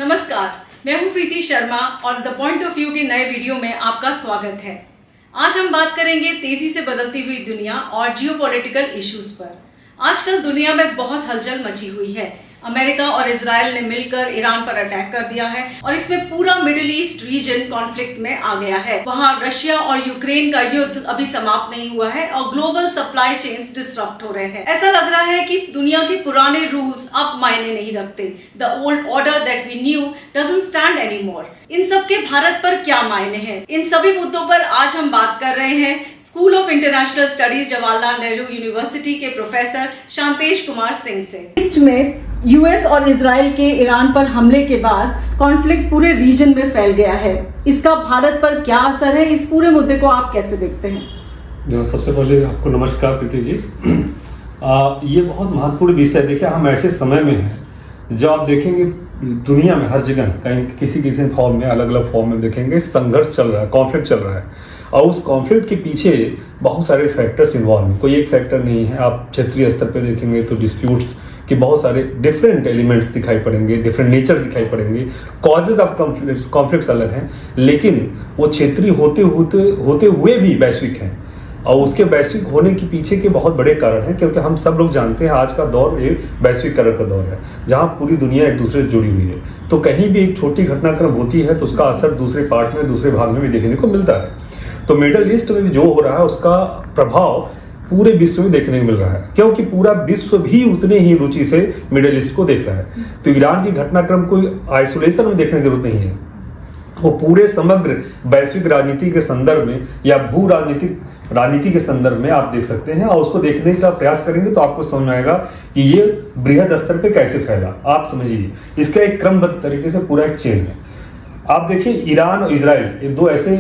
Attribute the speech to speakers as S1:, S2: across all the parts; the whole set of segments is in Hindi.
S1: नमस्कार, मैं हूं प्रीति शर्मा और द पॉइंट ऑफ व्यू के नए वीडियो में आपका स्वागत है। आज हम बात करेंगे तेजी से बदलती हुई दुनिया और जियोपॉलिटिकल इश्यूज पर। आजकल दुनिया में बहुत हलचल मची हुई है। अमेरिका और इजराइल ने मिलकर ईरान पर अटैक कर दिया है और इसमें पूरा मिडिल ईस्ट रीजन कॉन्फ्लिक्ट में आ गया है। वहां रशिया और यूक्रेन का युद्ध अभी समाप्त नहीं हुआ है और ग्लोबल सप्लाई चेन्स डिस्टर्ब हो रहे हैं। ऐसा लग रहा है कि दुनिया के पुराने रूल्स अब मायने नहीं रखते। The old order that we knew doesn't stand anymore. इन सब के भारत पर क्या मायने हैं? इन सभी मुद्दों पर आज हम बात कर रहे हैं school of international studies Jawaharlal Nehru university के प्रोफेसर शांतेश कुमार सिंह से। ईस्ट में यूएस और इजराइल के ईरान पर हमले के बाद कॉन्फ्लिक्ट पूरे रीजन में फैल गया है। इसका भारत पर क्या असर है? इस पूरे मुद्दे को आप कैसे देखते हैं?
S2: सबसे पहले आपको नमस्कार प्रीति जी। ये बहुत महत्वपूर्ण विषय है। देखिए, हम ऐसे समय में हैं जब आप देखेंगे दुनिया में हर जगह कहीं किसी फॉर्म में, अलग अलग फॉर्म में देखेंगे संघर्ष चल रहा है, कॉन्फ्लिक्ट चल रहा है और उस कॉन्फ्लिक्ट के पीछे बहुत सारे फैक्टर्स इन्वॉल्व हैं। कोई एक फैक्टर नहीं है। आप क्षेत्रीय स्तर पे देखेंगे तो डिस्प्यूट्स कि बहुत सारे डिफरेंट एलिमेंट्स दिखाई पड़ेंगे, डिफरेंट नेचर दिखाई पड़ेंगे। कॉजेज ऑफ कॉन्फ्लिक्ट्स अलग हैं, लेकिन वो क्षेत्रीय होते हुए भी वैश्विक हैं और उसके वैश्विक होने के पीछे के बहुत बड़े कारण हैं, क्योंकि हम सब लोग जानते हैं आज का दौर एक वैश्विकरण का दौर है जहां पूरी दुनिया एक दूसरे से जुड़ी हुई है। तो कहीं भी एक छोटी घटनाक्रम होती है तो उसका असर दूसरे पार्ट में, दूसरे भाग में भी देखने को मिलता है। तो मिडल ईस्ट में जो हो रहा है उसका प्रभाव पूरे विश्व में देखने को मिल रहा है, क्योंकि पूरा विश्व भी उतने ही रुचि से मिडिल ईस्ट को देख रहा है। तो ईरान की घटनाक्रम कोई आइसोलेशन में देखने की जरूरत नहीं है। वो पूरे समग्र वैश्विक राजनीति के संदर्भ में या भू राजनीति के संदर्भ में आप देख सकते हैं और उसको देखने का प्रयास करेंगे तो आपको समझ आएगा कि ये बृहद स्तर पे कैसे फैला। आप समझिए, इसका एक क्रमबद्ध तरीके से पूरा एक चेन है। आप देखिए, ईरान और इजराइल ये दो ऐसे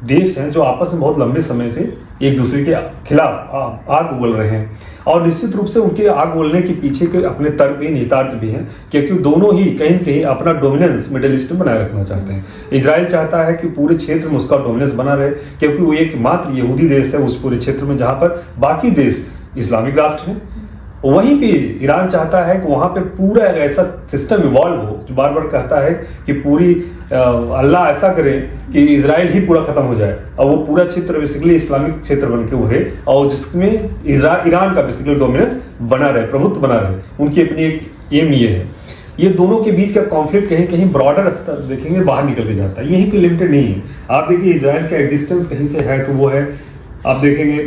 S2: देश हैं जो आपस में बहुत लंबे समय से एक दूसरे के खिलाफ आग उगल रहे हैं और निश्चित रूप से उनके आग उगलने के पीछे के अपने तर्क भी, निहितार्थ भी हैं, क्योंकि दोनों ही कहीं न कहीं अपना डोमिनेंस मिडिल ईस्ट में बनाए रखना चाहते हैं। इजराइल चाहता है कि पूरे क्षेत्र में उसका डोमिनेंस बना रहे, क्योंकि वो एक मात्र यहूदी देश है उस पूरे क्षेत्र में जहां पर बाकी देश इस्लामिक राष्ट्र हैं। वहीं पे ईरान चाहता है कि वहां पे पूरा ऐसा सिस्टम इवॉल्व हो जो बार बार कहता है कि पूरी अल्लाह ऐसा करे कि इजराइल ही पूरा खत्म हो जाए और वो पूरा क्षेत्र बेसिकली इस्लामिक क्षेत्र बन के उभरे और जिसमें ईरान का बेसिकली डोमिनेंस बना रहे, प्रभुत्व बना रहे। उनकी अपनी एक एम ये है। ये दोनों के बीच का कॉन्फ्लिक्ट कहीं कहीं ब्रॉडर स्तर देखेंगे बाहर निकल के जाता है, यहीं पे लिमिटेड नहीं है। आप देखिए, इजराइल का एग्जिस्टेंस कहीं से है तो वो है, आप देखेंगे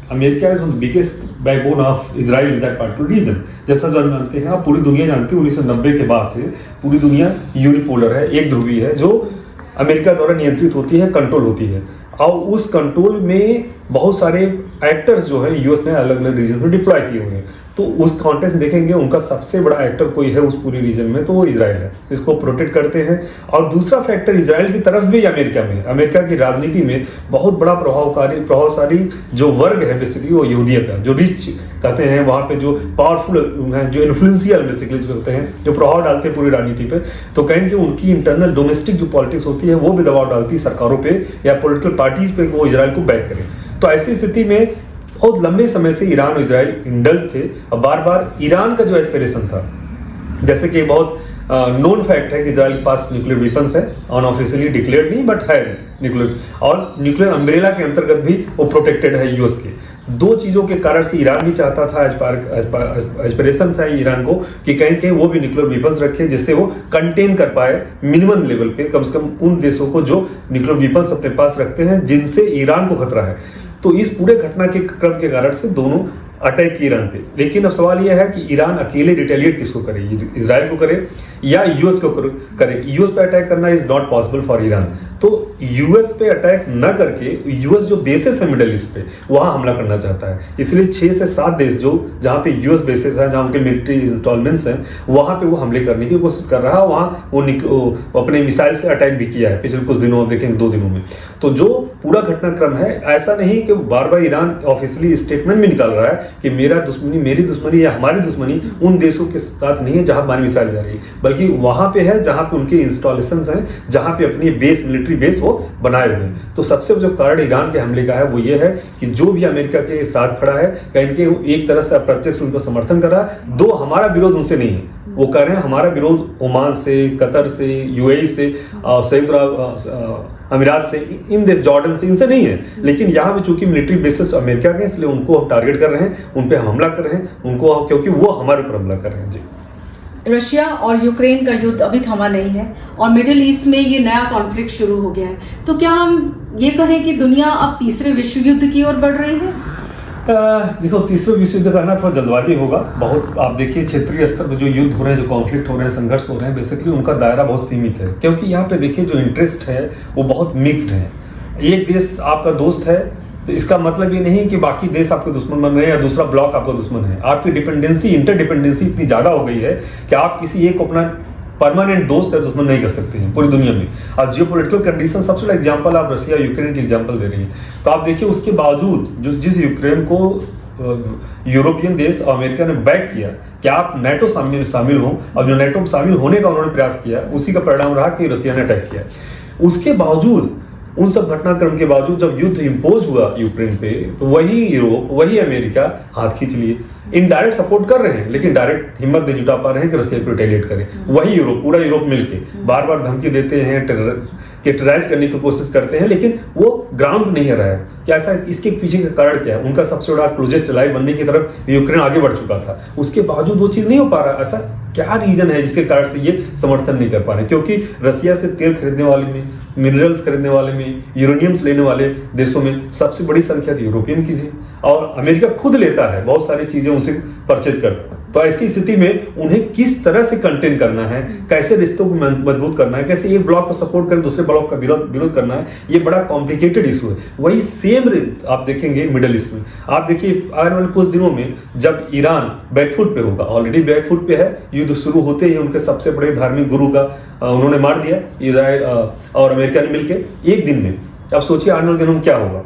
S2: America is the biggest backbone of Israel in that particular reason. जैसा जो हम जानते हैं, आप पूरी दुनिया जानती है 1990 के बाद से पूरी दुनिया यूनिपोलर है, एक ध्रुवीय है, जो अमेरिका द्वारा नियंत्रित होती है, कंट्रोल होती है और उस कंट्रोल में बहुत सारे एक्टर्स जो है यूएस ने अलग अलग रीजन में डिप्लॉय किए हुए हैं। तो उस कॉन्टेक्स्ट में देखेंगे उनका सबसे बड़ा एक्टर कोई है उस पूरी रीजन में तो वो इजराइल है, इसको प्रोटेक्ट करते हैं। और दूसरा फैक्टर इजराइल की तरफ से भी अमेरिका में, अमेरिका की राजनीति में बहुत बड़ा प्रभावशाली जो वर्ग है बेसिकली वो यहूदियत है, जो रिच कहते हैं, वहाँ पे जो पावरफुल है, जो इन्फ्लुएंशियल बेसिकली जो कहते हैं, जो प्रभाव डालते हैं पूरी राजनीति पे। तो कहेंगे उनकी इंटरनल डोमेस्टिक जो पॉलिटिक्स होती है वो भी दबाव डालती है सरकारों पे या पॉलिटिकल पार्टीज पे वो इजराइल को बैक करें। तो ऐसी स्थिति में बहुत लंबे समय से ईरान और इजराइल इंडल्ज थे और बार बार ईरान का जो एस्पिरेशन था, जैसे कि बहुत नोन फैक्ट है कि इजराइल के पास न्यूक्लियर वेपन्स है, अनऑफिशियली डिक्लेयर्ड नहीं बट है न्यूक्लियर, और न्यूक्लियर अम्ब्रेला के अंतर्गत भी वो प्रोटेक्टेड है यूएस के। दो चीज़ों के कारण से ईरान भी चाहता था, एस्पिरेशन है ईरान को कि कहीं वो भी न्यूक्लियर वेपन्स रखे जिससे वो कंटेन कर पाए मिनिमम लेवल पे कम से कम उन देशों को जो न्यूक्लियर वेपन्स अपने पास रखते हैं जिनसे ईरान को खतरा है। तो इस पूरे घटना के क्रम के कारण से दोनों अटैक की ईरान पे। लेकिन अब सवाल यह है कि ईरान अकेले रिटेलिएट किसको करे, इजराइल को करे या यूएस को करे। यूएस पे अटैक करना is not possible for Iran. तो यूएस पे अटैक न करके यूएस जो बेसेस है मिडिल ईस्ट पे वहां हमला करना चाहता है। इसलिए 6 से 7 देश जो जहां पे यूएस बेसेस है, जहां उनके मिलिट्री इंस्टॉलमेंट्स हैं, वहां पे वो हमले करने की कोशिश कर रहा है। वहां वो अपने मिसाइल से अटैक भी किया है पिछले कुछ दिनों, देखेंगे 2 दिनों में। तो जो पूरा घटनाक्रम है, ऐसा नहीं कि बार बार ईरान ऑफिशियली स्टेटमेंट भी निकाल रहा है कि मेरी दुश्मनी या हमारी दुश्मनी उन देशों के साथ नहीं है जहां हमारी मिसाइल जा रही है, बल्कि वहां पे है जहां पे उनके इंस्टॉलेशंस हैं, जहां पे अपनी बेस मिलिट्री मिलिट्री बेस वो बनाए हुए हैं। तो सबसे जो कारण ईरान के हमले का है वो ये है कि जो भी अमेरिका के साथ खड़ा है, कहीं के एक तरह से अप्रत्यक्ष उनको समर्थन कर रहा है। दो, हमारा विरोध उनसे नहीं है, वो कह रहे हैं हमारा विरोध ओमान से, कतर से, यूएई से, संयुक्त अमीरात से, इन देश जॉर्डन से, इनसे नहीं है। लेकिन यहाँ पे चूंकि मिलिट्री बेसिस अमेरिका के, इसलिए उनको हम टारगेट कर रहे हैं, उन पे हम हमला कर रहे हैं उनको, क्योंकि वो हमारे ऊपर हमला कर रहे हैं। जी,
S1: रशिया और यूक्रेन का युद्ध अभी थमा नहीं है और मिडिल ईस्ट में ये नया कॉन्फ्लिक्ट शुरू हो गया है, तो क्या हम ये कहें कि दुनिया अब तीसरे विश्व युद्ध की ओर बढ़ रही है?
S2: देखो, तीसरे विश्व युद्ध करना थोड़ा जल्दबाजी होगा बहुत। आप देखिए क्षेत्रीय स्तर पर जो युद्ध हो रहे हैं, जो कॉन्फ्लिक्ट हो रहे हैं, संघर्ष हो रहे हैं, बेसिकली उनका दायरा बहुत सीमित है, क्योंकि यहाँ पे देखिए जो इंटरेस्ट है वो बहुत मिक्स्ड है। एक देश आपका दोस्त है तो इसका मतलब ये नहीं कि बाकी देश आपके दुश्मन बन रहे हैं या दूसरा ब्लॉक आपका दुश्मन है। आपकी डिपेंडेंसी, इंटरडिपेंडेंसी इतनी ज्यादा हो गई है कि आप किसी एक को अपना परमानेंट दोस्त है दुश्मन नहीं कर सकते हैं पूरी दुनिया में। और जियोपॉलिटिकल कंडीशन, सबसे बड़ा एग्जांपल आप रशिया यूक्रेन की एग्जांपल दे रही हैं, तो आप देखिए उसके बावजूद जिस यूक्रेन को यूरोपियन देश और अमेरिका ने बैक किया कि आप नेटो शामिल हो, और जो नेटो में शामिल होने का उन्होंने प्रयास किया, उसी का परिणाम रहा कि रशिया ने अटैक किया। उसके बावजूद, उन सब घटनाक्रम के बावजूद जब युद्ध इंपोज हुआ यूक्रेन पे, तो वही यूरोप, वही अमेरिका हाथ खींच लिए। इनडायरेक्ट सपोर्ट कर रहे हैं, लेकिन डायरेक्ट हिम्मत नहीं जुटा पा रहे हैं कि रशिया को रिटेलिएट करें। वही यूरोप, पूरा यूरोप मिलके बार बार धमकी देते हैं, टेरराइज करने की कोशिश करते हैं, लेकिन वो ग्राउंड नहीं रहा है। क्या ऐसा, इसके पीछे का कारण क्या है? उनका सबसे बड़ा क्लोजेस्ट एलाई बनने की तरफ यूक्रेन आगे बढ़ चुका था, उसके बावजूद वो चीज नहीं हो पा रहा। ऐसा क्या रीजन है जिसके कारण से ये समर्थन नहीं कर पा रहे? क्योंकि रशिया से तेल खरीदने वाले में, मिनरल्स खरीदने वाले में, यूरेनियम्स लेने वाले देशों में सबसे बड़ी संख्या तो यूरोपियन की थी, और अमेरिका खुद लेता है बहुत सारी चीजें, उनसे परचेज करता है। तो ऐसी स्थिति में उन्हें किस तरह से कंटेन करना है, कैसे रिश्तों को मजबूत करना है, कैसे एक ब्लॉक को सपोर्ट कर दूसरे ब्लॉक का विरोध करना है, ये बड़ा कॉम्प्लिकेटेड इशू है। वही सेम आप देखेंगे मिडिल ईस्ट में। आप देखिए आने वाले कुछ दिनों में जब ईरान बैकफुट पे होगा, ऑलरेडी बैकफुट पे है, युद्ध शुरू होते ही उनके सबसे बड़े धार्मिक गुरु का उन्होंने मार दिया, इजराइल और अमेरिका ने मिलकर एक दिन में। अब सोचिए आने वाले दिनों में क्या होगा,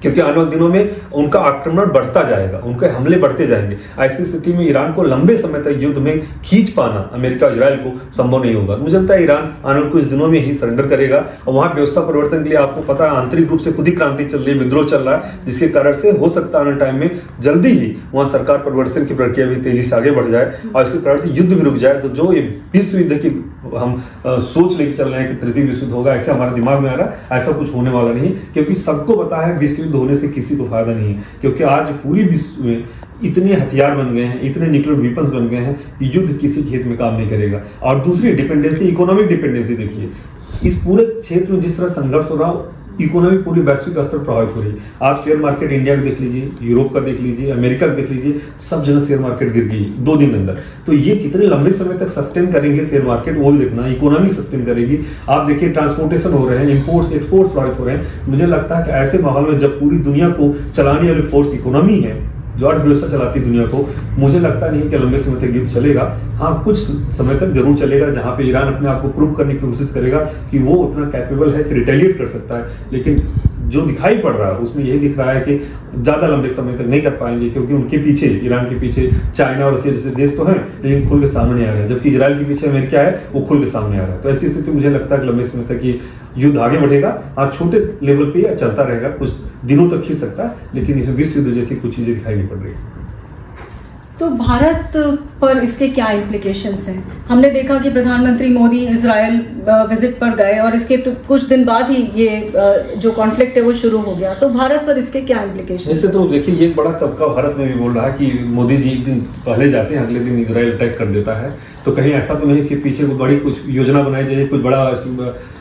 S2: क्योंकि आने वाले दिनों में उनका आक्रमण बढ़ता जाएगा, उनके हमले बढ़ते जाएंगे। ऐसी स्थिति में ईरान को लंबे समय तक युद्ध में खींच पाना अमेरिका और इजराइल को संभव नहीं होगा। मुझे लगता है ईरान आने वाले कुछ दिनों में ही सरेंडर करेगा, और वहां व्यवस्था परिवर्तन के लिए आपको पता है आंतरिक रूप से खुद ही क्रांति चल रही है, विद्रोह चल रहा है, जिसके कारण से हो सकता है आने टाइम में जल्दी ही वहां सरकार परिवर्तन की प्रक्रिया भी तेजी से आगे बढ़ जाए, और इसके कारण से युद्ध भी रुक जाए। तो जो ये विश्व युद्ध की हम सोच लेके चल रहे हैं कि तृतीय विश्व युद्ध होगा, ऐसे हमारे दिमाग में आ रहा है, ऐसा कुछ होने वाला नहीं, क्योंकि सबको पता है विश्व युद्ध होने से किसी को फायदा नहीं है। क्योंकि आज पूरी विश्व में इतने हथियार बन गए हैं, इतने न्यूक्लियर वेपन्स बन गए हैं कि युद्ध किसी के हित में काम नहीं करेगा। और दूसरी डिपेंडेंसी, इकोनॉमिक डिपेंडेंसी देखिए, इस पूरे क्षेत्र में जिस तरह संघर्ष हो रहा, इकोनॉमी पूरी वैश्विक स्तर प्रभावित हो रही है। आप शेयर मार्केट इंडिया का देख लीजिए, यूरोप का देख लीजिए, अमेरिका का देख लीजिए, सब जगह शेयर मार्केट गिर गई 2 दिन के अंदर। तो ये कितने लंबे समय तक सस्टेन करेंगे शेयर मार्केट, वो भी देखना। इकोनॉमी सस्टेन करेगी। आप देखिए ट्रांसपोर्टेशन हो रहे हैं, इंपोर्ट्स एक्सपोर्ट्स प्रभावित हो रहे हैं। मुझे लगता है कि ऐसे माहौल में जब पूरी दुनिया को चलाने वाली फोर्स इकोनॉमी है, जो अर्थव्यवस्था चलाती है दुनिया को, मुझे लगता नहीं कि लंबे समय तक युद्ध चलेगा। हाँ, कुछ समय तक जरूर चलेगा, जहां पे ईरान अपने आप को प्रूव करने की कोशिश करेगा कि वो उतना कैपेबल है कि रिटेलिएट कर सकता है। लेकिन जो दिखाई पड़ रहा है उसमें यही दिख रहा है कि ज्यादा लंबे समय तक नहीं कर पाएंगे, क्योंकि उनके पीछे, ईरान के पीछे चाइना और रशिया जैसे देश तो हैं, लेकिन खुल के सामने आ रहे हैं, जबकि इजराइल के पीछे अमेरिका है, वो खुल के सामने आ रहा है। तो ऐसी स्थिति मुझे लगता है कि लंबे समय तक ये युद्ध आगे बढ़ेगा। आज छोटे लेवल पे चलता रहेगा, कुछ दिनों तक खींच सकता है, लेकिन इसमें विश्व युद्ध जैसी कुछ चीजें दिखाई नहीं पड़ रही।
S1: तो भारत पर इसके क्या इम्प्लीकेशंस हैं? हमने देखा कि प्रधानमंत्री मोदी इजराइल विजिट पर गए और इसके तो कुछ दिन बाद ही ये जो कॉन्फ्लिक्ट है वो शुरू हो गया। तो भारत पर इसके क्या इम्प्लीकेशंस?
S2: इससे तो देखिए ये एक बड़ा तबका भारत में भी बोल रहा है कि मोदी जी एक दिन पहले जाते हैं, अगले दिन इजराइल अटैक कर देता है। तो कहीं ऐसा तो नहीं कि पीछे कोई बड़ी कुछ योजना बनाई जाए, कुछ बड़ा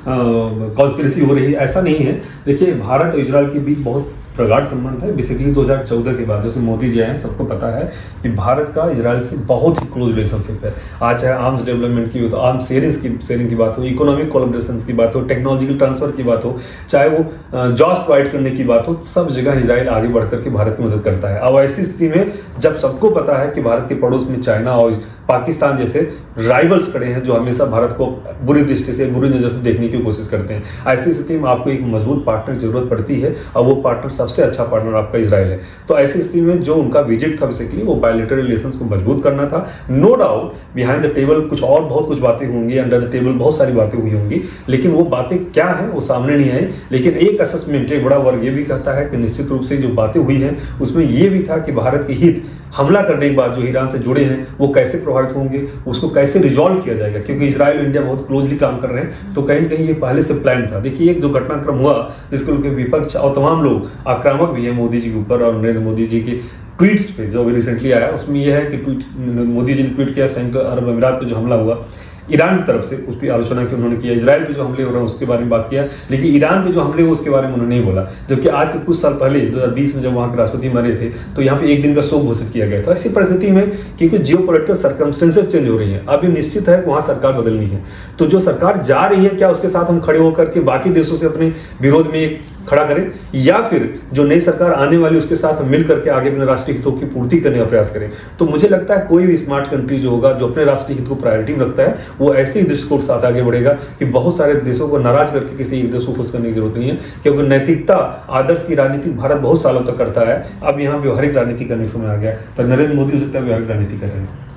S2: कॉन्स्पिरेसी हो रही है, ऐसा नहीं है। देखिए भारत और इजराइल के बीच बहुत प्रगाढ़ संबंध है। बेसिकली 2014 के बाद जैसे मोदी जी आए, सबको पता है कि भारत का इजराइल से बहुत ही क्लोज रिलेशनशिप है। आज चाहे आर्म्स डेवलपमेंट की हो, तो आर्म्स शेयरिंग की बात हो, इकोनॉमिक कोलैबोरेशन की बात हो, टेक्नोलॉजिकल ट्रांसफर की बात हो, चाहे वो जॉब प्रोवाइड करने की बात हो, सब जगह इजराइल आगे बढ़ करके भारत की मदद करता है। अब ऐसी स्थिति में जब सबको पता है कि भारत के पड़ोस में चाइना और पाकिस्तान जैसे राइवल्स खड़े हैं जो हमेशा भारत को बुरी दृष्टि से, बुरी नजर से देखने की कोशिश करते हैं, ऐसी स्थिति में आपको एक मजबूत पार्टनर की जरूरत पड़ती है, और वो पार्टनर सबसे सबसे अच्छा पार्टनर आपका इजराइल है। तो ऐसी स्थिति में जो उनका विजिट था बेसिकली वो बायलैटरल रिलेशंस को मजबूत करना था। No doubt behind the table कुछ और बहुत कुछ बातें होंगी, अंडर द टेबल बहुत सारी बातें हुई होंगी, लेकिन वो बातें क्या हैं वो सामने नहीं आई। लेकिन एक असेसमेंट, एक बड़ा वर्ग ये भी कहता है कि निश्चित रूप से जो बातें हुई हैं उसमें ये भी था कि भारत के हित हमला करने के बाद जो ईरान से जुड़े हैं वो कैसे प्रभावित होंगे, उसको कैसे रिजॉल्व किया जाएगा, क्योंकि इजराइल और इंडिया बहुत क्लोजली काम कर रहे हैं। तो कहीं ना कहीं ये पहले से प्लान था। देखिए, एक जो घटनाक्रम हुआ जिसको लेकर विपक्ष और तमाम लोग आक्रामक भी है मोदी जी के ऊपर, और नरेंद्र मोदी जी के ट्वीट्स पे जो अभी रिसेंटली आया उसमें यह है कि मोदी जी ने ट्वीट किया संयुक्त अरब अमीरात पे जो हमला हुआ ईरान की तरफ से, उस पर आलोचना की उन्होंने किया। इजराइल पे जो हमले हो रहे हैं उसके बारे में बात किया, लेकिन ईरान पे जो हमले हुए उसके बारे में उन्होंने नहीं बोला। जबकि आज के कुछ साल पहले 2020 में जब वहाँ के राष्ट्रपति मरे थे तो यहाँ पे एक दिन का शोक घोषित किया गया था। ऐसी परिस्थिति में क्योंकि जियोपॉलिटिकल सर्कमस्टेंसेस चेंज हो रही हैं, अब ये निश्चित है कि वहाँ सरकार बदलनी है। तो जो सरकार जा रही है, क्या उसके साथ हम खड़े होकर के बाकी देशों से अपने विरोध में खड़ा करें, या फिर जो नई सरकार आने वाली उसके साथ मिल करके आगे अपने राष्ट्रीय हितों की पूर्ति करने का प्रयास करें। तो मुझे लगता है कोई भी स्मार्ट कंट्री जो होगा, जो अपने राष्ट्रीय हित को प्रायोरिटी में रखता है, वो ऐसे ही दृष्टिकोण के साथ आगे बढ़ेगा कि बहुत सारे देशों को नाराज करके किसी एक देश को खुश करने की जरूरत नहीं है। क्योंकि नैतिकता, आदर्श की राजनीति भारत बहुत सालों तक करता है। अब यहाँ व्यवहारिक राजनीति करने का समय आ गया, तो नरेंद्र मोदी हो सकता है व्यवहारिक राजनीति कर रहे हैं।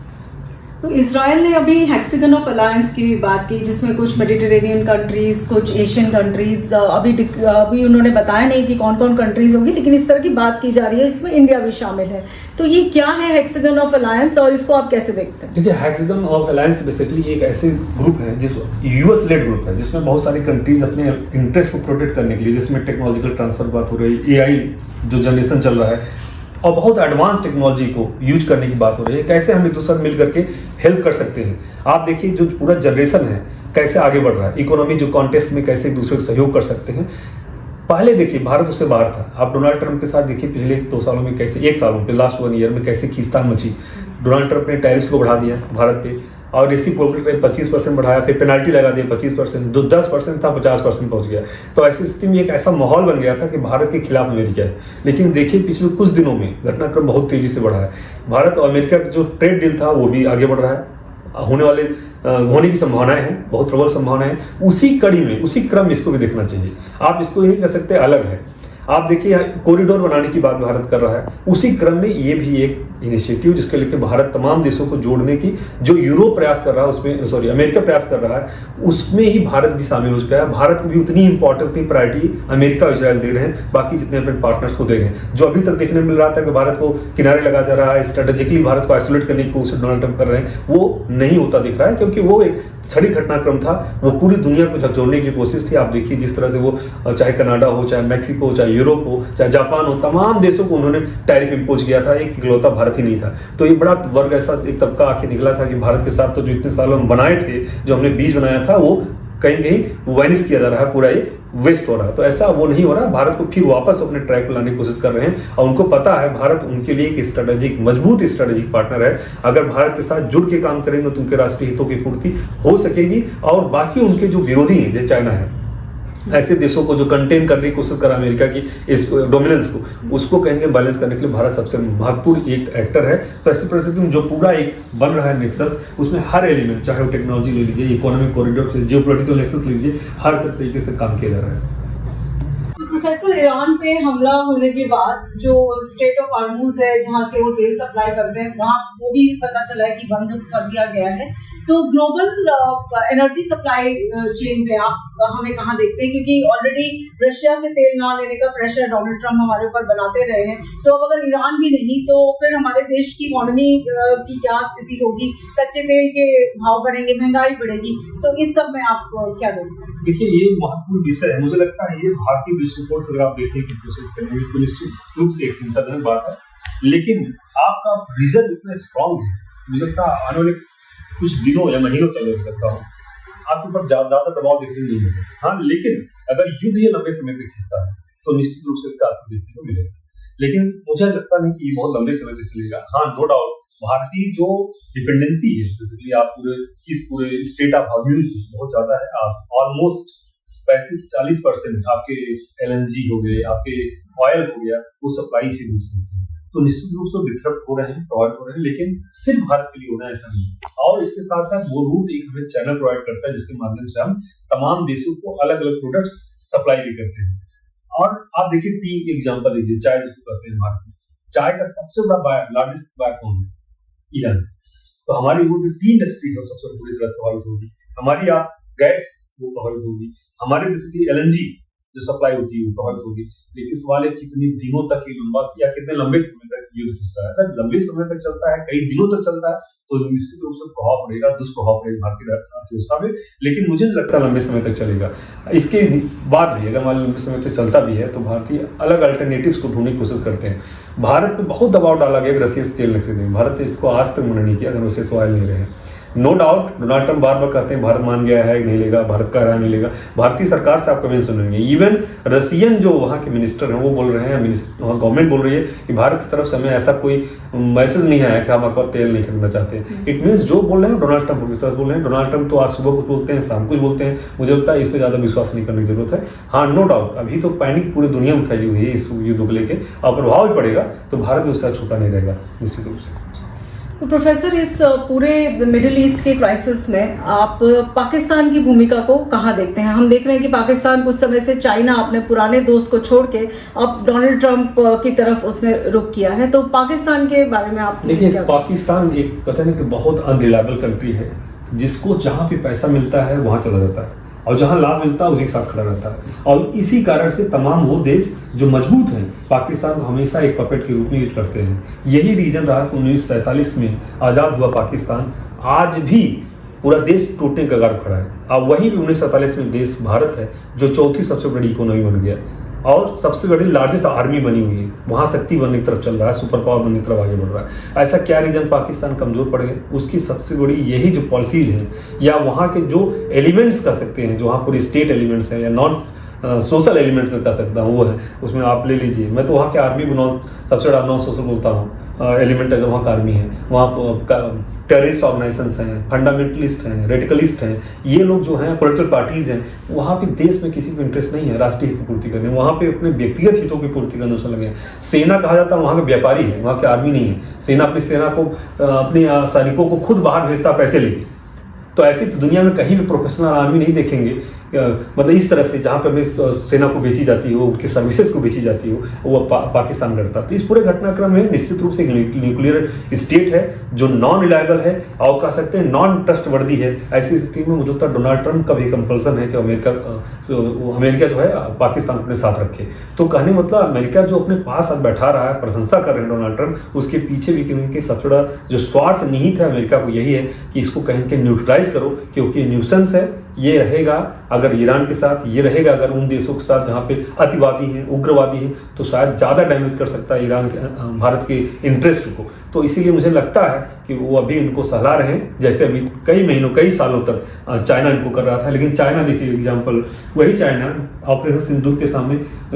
S1: तो इसराइल ने अभी हेक्सागन ऑफ अलायंस की भी बात की, जिसमें कुछ मेडिटेरेनियन कंट्रीज, कुछ एशियन कंट्रीज, अभी उन्होंने बताया नहीं कि कौन कौन कंट्रीज होंगी, लेकिन इस तरह की बात की जा रही है जिसमें इंडिया भी शामिल है। तो ये क्या है हेक्सागन ऑफ अलायंस और इसको आप कैसे देखते हैं?
S2: देखिए, हेक्सागन ऑफ अलायंस बेसिकली एक ऐसे ग्रुप है जिस यूएस लेड ग्रुप है, जिसमें बहुत सारी कंट्रीज अपने इंटरेस्ट को प्रोटेक्ट करने के लिए, जिसमें टेक्नोलॉजिकल ट्रांसफर बात हो रही है, एआई जो जनरेशन चल रहा है और बहुत एडवांस टेक्नोलॉजी को यूज करने की बात हो रही है, कैसे हम एक दूसरे मिल करके हेल्प कर सकते हैं। आप देखिए जो पूरा जनरेशन है कैसे आगे बढ़ रहा है, इकोनॉमी जो कॉन्टेस्ट में कैसे एक दूसरे को सहयोग कर सकते हैं। पहले देखिए भारत उससे बाहर था, आप डोनाल्ड ट्रंप के साथ देखिए पिछले 2 सालों में कैसे, 1 साल में, लास्ट 1 ईयर में कैसे खींचतान मची। डोनाल्ड ट्रंप ने टैरिफ्स को बढ़ा दिया भारत पे, और रेसिप्रोकल रेट 25% बढ़ाया, फिर पेनल्टी लगा दिया 25%, जो 10% था 50% पहुंच गया। तो ऐसी स्थिति में एक ऐसा माहौल बन गया था कि भारत के खिलाफ अमेरिका है। लेकिन देखिए पिछले कुछ दिनों में घटनाक्रम बहुत तेजी से बढ़ा है। भारत और अमेरिका का जो ट्रेड डील था वो भी आगे बढ़ रहा है, होने की संभावनाएं हैं, बहुत प्रबल संभावनाएं हैं। उसी कड़ी में, उसी क्रम में इसको भी देखना चाहिए। आप इसको नहीं कह सकते अलग है। आप देखिए कॉरिडोर बनाने की बात भारत कर रहा है, उसी क्रम में ये भी एक इनिशिएटिव जिसके लेके भारत तमाम देशों को जोड़ने की, जो यूरोप प्रयास कर रहा है उसमें, सॉरी अमेरिका प्रयास कर रहा है, उसमें ही भारत भी शामिल हो चुका है। भारत को भी उतनी इंपॉर्टेंट, उतनी प्रायोरिटी अमेरिका और इजराइल दे रहे हैं, बाकी जितने अपने पार्टनर्स को दे रहे हैं। जो अभी तक देखने मिल रहा था कि भारत को किनारे लगा जा रहा है, स्ट्रेटेजिकली भारत को आइसोलेट करने की कोशिश डोनाल्ड ट्रंप कर रहे हैं, वो नहीं होता दिख रहा है, क्योंकि वो एक सड़ी घटनाक्रम था, वो पूरी दुनिया को झकझोरने की कोशिश थी। आप देखिए जिस तरह से वो, चाहे कनाडा हो, चाहे मैक्सिको हो, चाहे यूरोप हो, चाहे जापान हो, तमाम देशों को उन्होंने टैरिफ इंपोज किया था, एक इकलौता भारत ही नहीं था। तो ये बड़ा वर्ग ऐसा एक तबका आके निकला था कि भारत के साथ तो जो इतने सालों में बनाए थे, जो हमने बीज बनाया था, वो कहीं कहीं वाइनिश किया जा रहा है, पूरा ये वेस्ट हो रहा है। तो ऐसा वो नहीं हो रहा, भारत को फिर वापस अपने ट्रैक पर लाने की कोशिश कर रहे हैं, और उनको पता है भारत उनके लिए एक स्ट्रेटेजिक, मजबूत स्ट्रेटेजिक पार्टनर है। अगर भारत के साथ जुड़ के काम करेंगे तो उनके राष्ट्रीय हितों की पूर्ति हो सकेगी, और बाकी उनके जो विरोधी हैं, जैसे चाइना है, ऐसे देशों को जो कंटेन करने की कोशिश करा अमेरिका की इस डोमिनेंस को, उसको कहेंगे बैलेंस करने के लिए भारत सबसे महत्वपूर्ण एक एक्टर है। तो ऐसी परिस्थिति में जो पूरा एक बन रहा है नेक्सस, उसमें हर एलिमेंट, चाहे वो टेक्नोलॉजी ले लीजिए, इकोनॉमिक कॉरिडोर से जियोपॉलिटिकल नेक्सस लीजिए, हर तरीके से काम किया जा रहा है।
S1: प्रोफेसर, ईरान पे हमला होने के बाद जो स्टेट ऑफ हॉर्मुज है, जहां से वो तेल सप्लाई करते हैं, वहां वो भी पता चला है कि बंद कर दिया गया है। तो ग्लोबल एनर्जी सप्लाई चेन में आप हमें कहाँ देखते हैं? क्योंकि ऑलरेडी रशिया से तेल ना लेने का प्रेशर डोनाल्ड ट्रम्प हमारे ऊपर बनाते रहे हैं। तो अब अगर ईरान भी नहीं, तो फिर हमारे देश की इकोनॉमी की क्या स्थिति होगी? कच्चे तेल के भाव बढ़ेंगे, महंगाई बढ़ेगी, तो इस सब में आप क्या देखते हैं?
S2: देखिए, ये महत्वपूर्ण विषय है। मुझे लगता है ये भारतीय दृष्टिकोण से अगर आप देखने की कोशिश करेंगे तो निश्चित रूप से एक चिंताजनक बात है। लेकिन आपका रीजन इतना स्ट्रांग है, मुझे लगता है आने वाले कुछ दिनों या महीनों तक देख सकता हूँ, आपके ऊपर ज्यादा दबाव देखने को नहीं मिलेगा। हाँ, लेकिन अगर युद्ध ये लंबे समय तक खींचता है तो निश्चित रूप से इसका असर देखने को मिलेगा। लेकिन मुझे लगता नहीं कि ये बहुत लंबे समय तक चलेगा। हाँ, नो डाउट भारतीय जो डिपेंडेंसी है, बेसिकली आप पूरे स्टेट ऑफ हॉर्मुज बहुत ज्यादा है। आप ऑलमोस्ट 35-40% आपके LNG हो गए, आपके ऑयल हो गया, वो सप्लाई से दूर से, तो निश्चित रूप से डिस्टर्ब हो रहे हैं, प्रभावित हो रहे हैं। लेकिन सिर्फ भारत के लिए होना ऐसा नहीं है, और इसके साथ साथ वो रूट एक हमें चैनल प्रोवाइड करता है जिसके माध्यम से हम तमाम देशों को अलग अलग प्रोडक्ट्स सप्लाई भी करते हैं। और आप देखिए टी एग्जांपल लीजिए, चाय जिसको कहते हैं भारत में, चाय का सबसे बड़ा बायर, लार्जेस्ट बायर कौन है? ईरान। तो हमारी वो जो टी इंडस्ट्री है सबसे बुरी तरह प्रभावित होगी, हमारी आप गैस वो प्रभावित होगी, हमारे बेसिकली एलएनजी जो सप्लाई होती है वो प्रभावित होगी। लेकिन सवाल है कितने दिनों तक ये लंबा या कितने लंबे समय तक युद्ध खिंचता है। अगर लंबे समय तक चलता है, कई दिनों तक चलता है, तो निश्चित रूप से प्रभाव पड़ेगा, दुष्प्रभाव पड़ेगा भारतीय अर्थव्यवस्था में। लेकिन मुझे नहीं लगता लंबे समय तक चलेगा। इसके बाद भी अगर मान लो लंबे समय तक चलता भी है, तो भारतीय अलग अल्टरनेटिव्स को ढूंढने की कोशिश करते हैं। भारत पे बहुत दबाव डाला गया कि रसिया से तेल न खरीदें, भारत ने इसको आज तक मना नहीं किया, अगर रसिया से ऑयल नहीं रहे। नो डाउट डोनाल्ड ट्रंप बार बार कहते हैं भारत मान गया है, नहीं लेगा, भारत का राय नहीं लेगा। भारतीय सरकार से आप कभी नहीं सुनेंगे। इवन रसियन जो वहाँ के मिनिस्टर हैं वो बोल रहे हैं, वहाँ गवर्नमेंट बोल रही है कि भारत की तरफ से हमें ऐसा कोई मैसेज नहीं आया कि हम आपका तेल नहीं खरीदना चाहते हैं। इट मीन्स जो बोल रहे हैं डोनाल्ड ट्रंप की तरफ बोल रहे हैं। डोनाल्ड ट्रंप तो आज सुबह कुछ बोलते हैं, शाम कुछ बोलते हैं। मुझे लगता है इस पर ज़्यादा विश्वास नहीं करने की जरूरत है। हाँ, नो डाउट अभी तो पैनिक पूरी दुनिया में फैली हुई है इस युद्ध को लेकर, और प्रभाव भी पड़ेगा, तो भारत में उससे छूता नहीं रहेगा निश्चित रूप से।
S1: तो प्रोफेसर, इस पूरे मिडिल ईस्ट के क्राइसिस में आप पाकिस्तान की भूमिका को कहाँ देखते हैं? हम देख रहे हैं कि पाकिस्तान कुछ समय से चाइना अपने पुराने दोस्त को छोड़ के अब डोनाल्ड ट्रंप की तरफ उसने रुख किया है, तो पाकिस्तान के बारे में आप
S2: देखिए, पाकिस्तान एक पता नहीं कि बहुत अनरिलायबल कंट्री है, जिसको जहाँ पे पैसा मिलता है वहाँ चला जाता है, और जहां लाभ मिलता है उसी के साथ खड़ा रहता है। और इसी कारण से तमाम वो देश जो मजबूत हैं पाकिस्तान को हमेशा एक पपेट के रूप में यूज करते हैं। यही रीजन रहा कि 1947 में आज़ाद हुआ पाकिस्तान, आज भी पूरा देश टूटने के कगार खड़ा है। अब वही भी 1947 में देश भारत है जो चौथी सबसे बड़ी इकोनॉमी बन गया और सबसे बड़ी लार्जेस्ट आर्मी बनी हुई है, वहाँ शक्ति बनने की तरफ चल रहा है, सुपर पावर बनने की तरफ आगे बढ़ रहा है। ऐसा क्या रीजन पाकिस्तान कमजोर पड़ गए? उसकी सबसे बड़ी यही जो पॉलिसीज हैं या वहाँ के जो एलिमेंट्स कह सकते हैं, जो वहाँ पूरी स्टेट एलिमेंट्स हैं या नॉन सोशल एलिमेंट्स में कह सकता हूँ, वो है। उसमें आप ले लीजिए, मैं तो वहाँ के आर्मी को सबसे बड़ा नॉन सोशल बोलता हूँ एलिमेंट अगर वहाँ का आर्मी है। वहाँ टेररिस्ट ऑर्गेनाइजेशंस हैं, फंडामेंटलिस्ट हैं, रेडिकलिस्ट हैं, ये लोग जो हैं पॉलिटिकल पार्टीज हैं। वहाँ पे देश में किसी को इंटरेस्ट नहीं है राष्ट्रीय हित की पूर्ति करने, वहाँ पे अपने व्यक्तिगत हितों की पूर्ति करने से लगे हैं। सेना कहा जाता है वहाँ के व्यापारी है, वहाँ की आर्मी नहीं है। सेना अपनी सेना को अपने सैनिकों को खुद बाहर भेजता पैसे लेके। तो ऐसी दुनिया में कहीं भी प्रोफेशनल आर्मी नहीं देखेंगे, मतलब इस तरह से जहाँ पर अपनी सेना को बेची जाती हो, उनकी सर्विसेज को बेची जाती हो, वो पाकिस्तान करता। तो इस पूरे घटनाक्रम में निश्चित रूप से एक न्यूक्लियर स्टेट है जो नॉन रिलायबल है और कह सकते हैं नॉन ट्रस्टवर्दी है। ऐसी स्थिति में मुझे लगता है डोनाल्ड ट्रंप का भी कंपल्सन है कि अमेरिका जो है पाकिस्तान अपने साथ रखे। तो कहने मतलब अमेरिका जो अपने पास बैठा रहा है, प्रशंसा कर रहे हैं डोनाल्ड ट्रंप, उसके पीछे भी उनके सबसे बड़ा जो स्वार्थ निहित है अमेरिका को यही है कि इसको कहीं के न्यूट्रलाइज करो, क्योंकि न्यूसेंस है। ये रहेगा अगर ईरान के साथ, ये रहेगा अगर उन देशों के साथ जहाँ पे अतिवादी हैं, उग्रवादी हैं, तो शायद ज़्यादा डैमेज कर सकता है ईरान के भारत के इंटरेस्ट को। तो इसीलिए मुझे लगता है कि वो अभी इनको सहला रहे हैं, जैसे अभी कई महीनों कई सालों तक चाइना इनको कर रहा था। लेकिन चाइना देखिए एग्जाम्पल, वही चाइना ऑपरेशन सिंदूर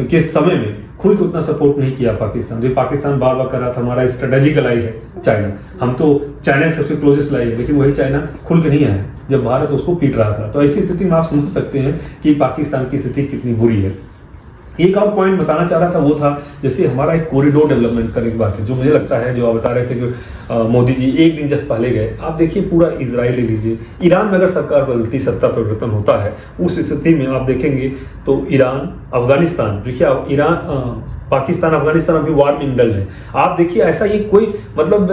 S2: के समय में खुल के उतना सपोर्ट नहीं किया पाकिस्तान, जो पाकिस्तान बार बार कर रहा था हमारा स्ट्रेटेजिकल लाई है चाइना, हम तो चाइना के सबसे क्लोजेस्ट लाई है, लेकिन वही चाइना खुल के नहीं आया जब भारत उसको पीट रहा था। तो ऐसी स्थिति में आप समझ सकते हैं कि पाकिस्तान की स्थिति कितनी बुरी है। एक और पॉइंट बताना चाह रहा था, वो था जैसे हमारा एक कॉरिडोर डेवलपमेंट करने की बात है, जो मुझे लगता है जो आप बता रहे थे कि मोदी जी एक दिन जस्ट पहले गए। आप देखिए पूरा इजराइल ले लीजिए, ईरान में अगर सरकार बदलती, सत्ता परिवर्तन होता है, उस स्थिति में आप देखेंगे तो ईरान, अफगानिस्तान, देखिए ईरान, पाकिस्तान, अफगानिस्तान अभी वार में इंडल्ज है। आप देखिए ऐसा ये कोई मतलब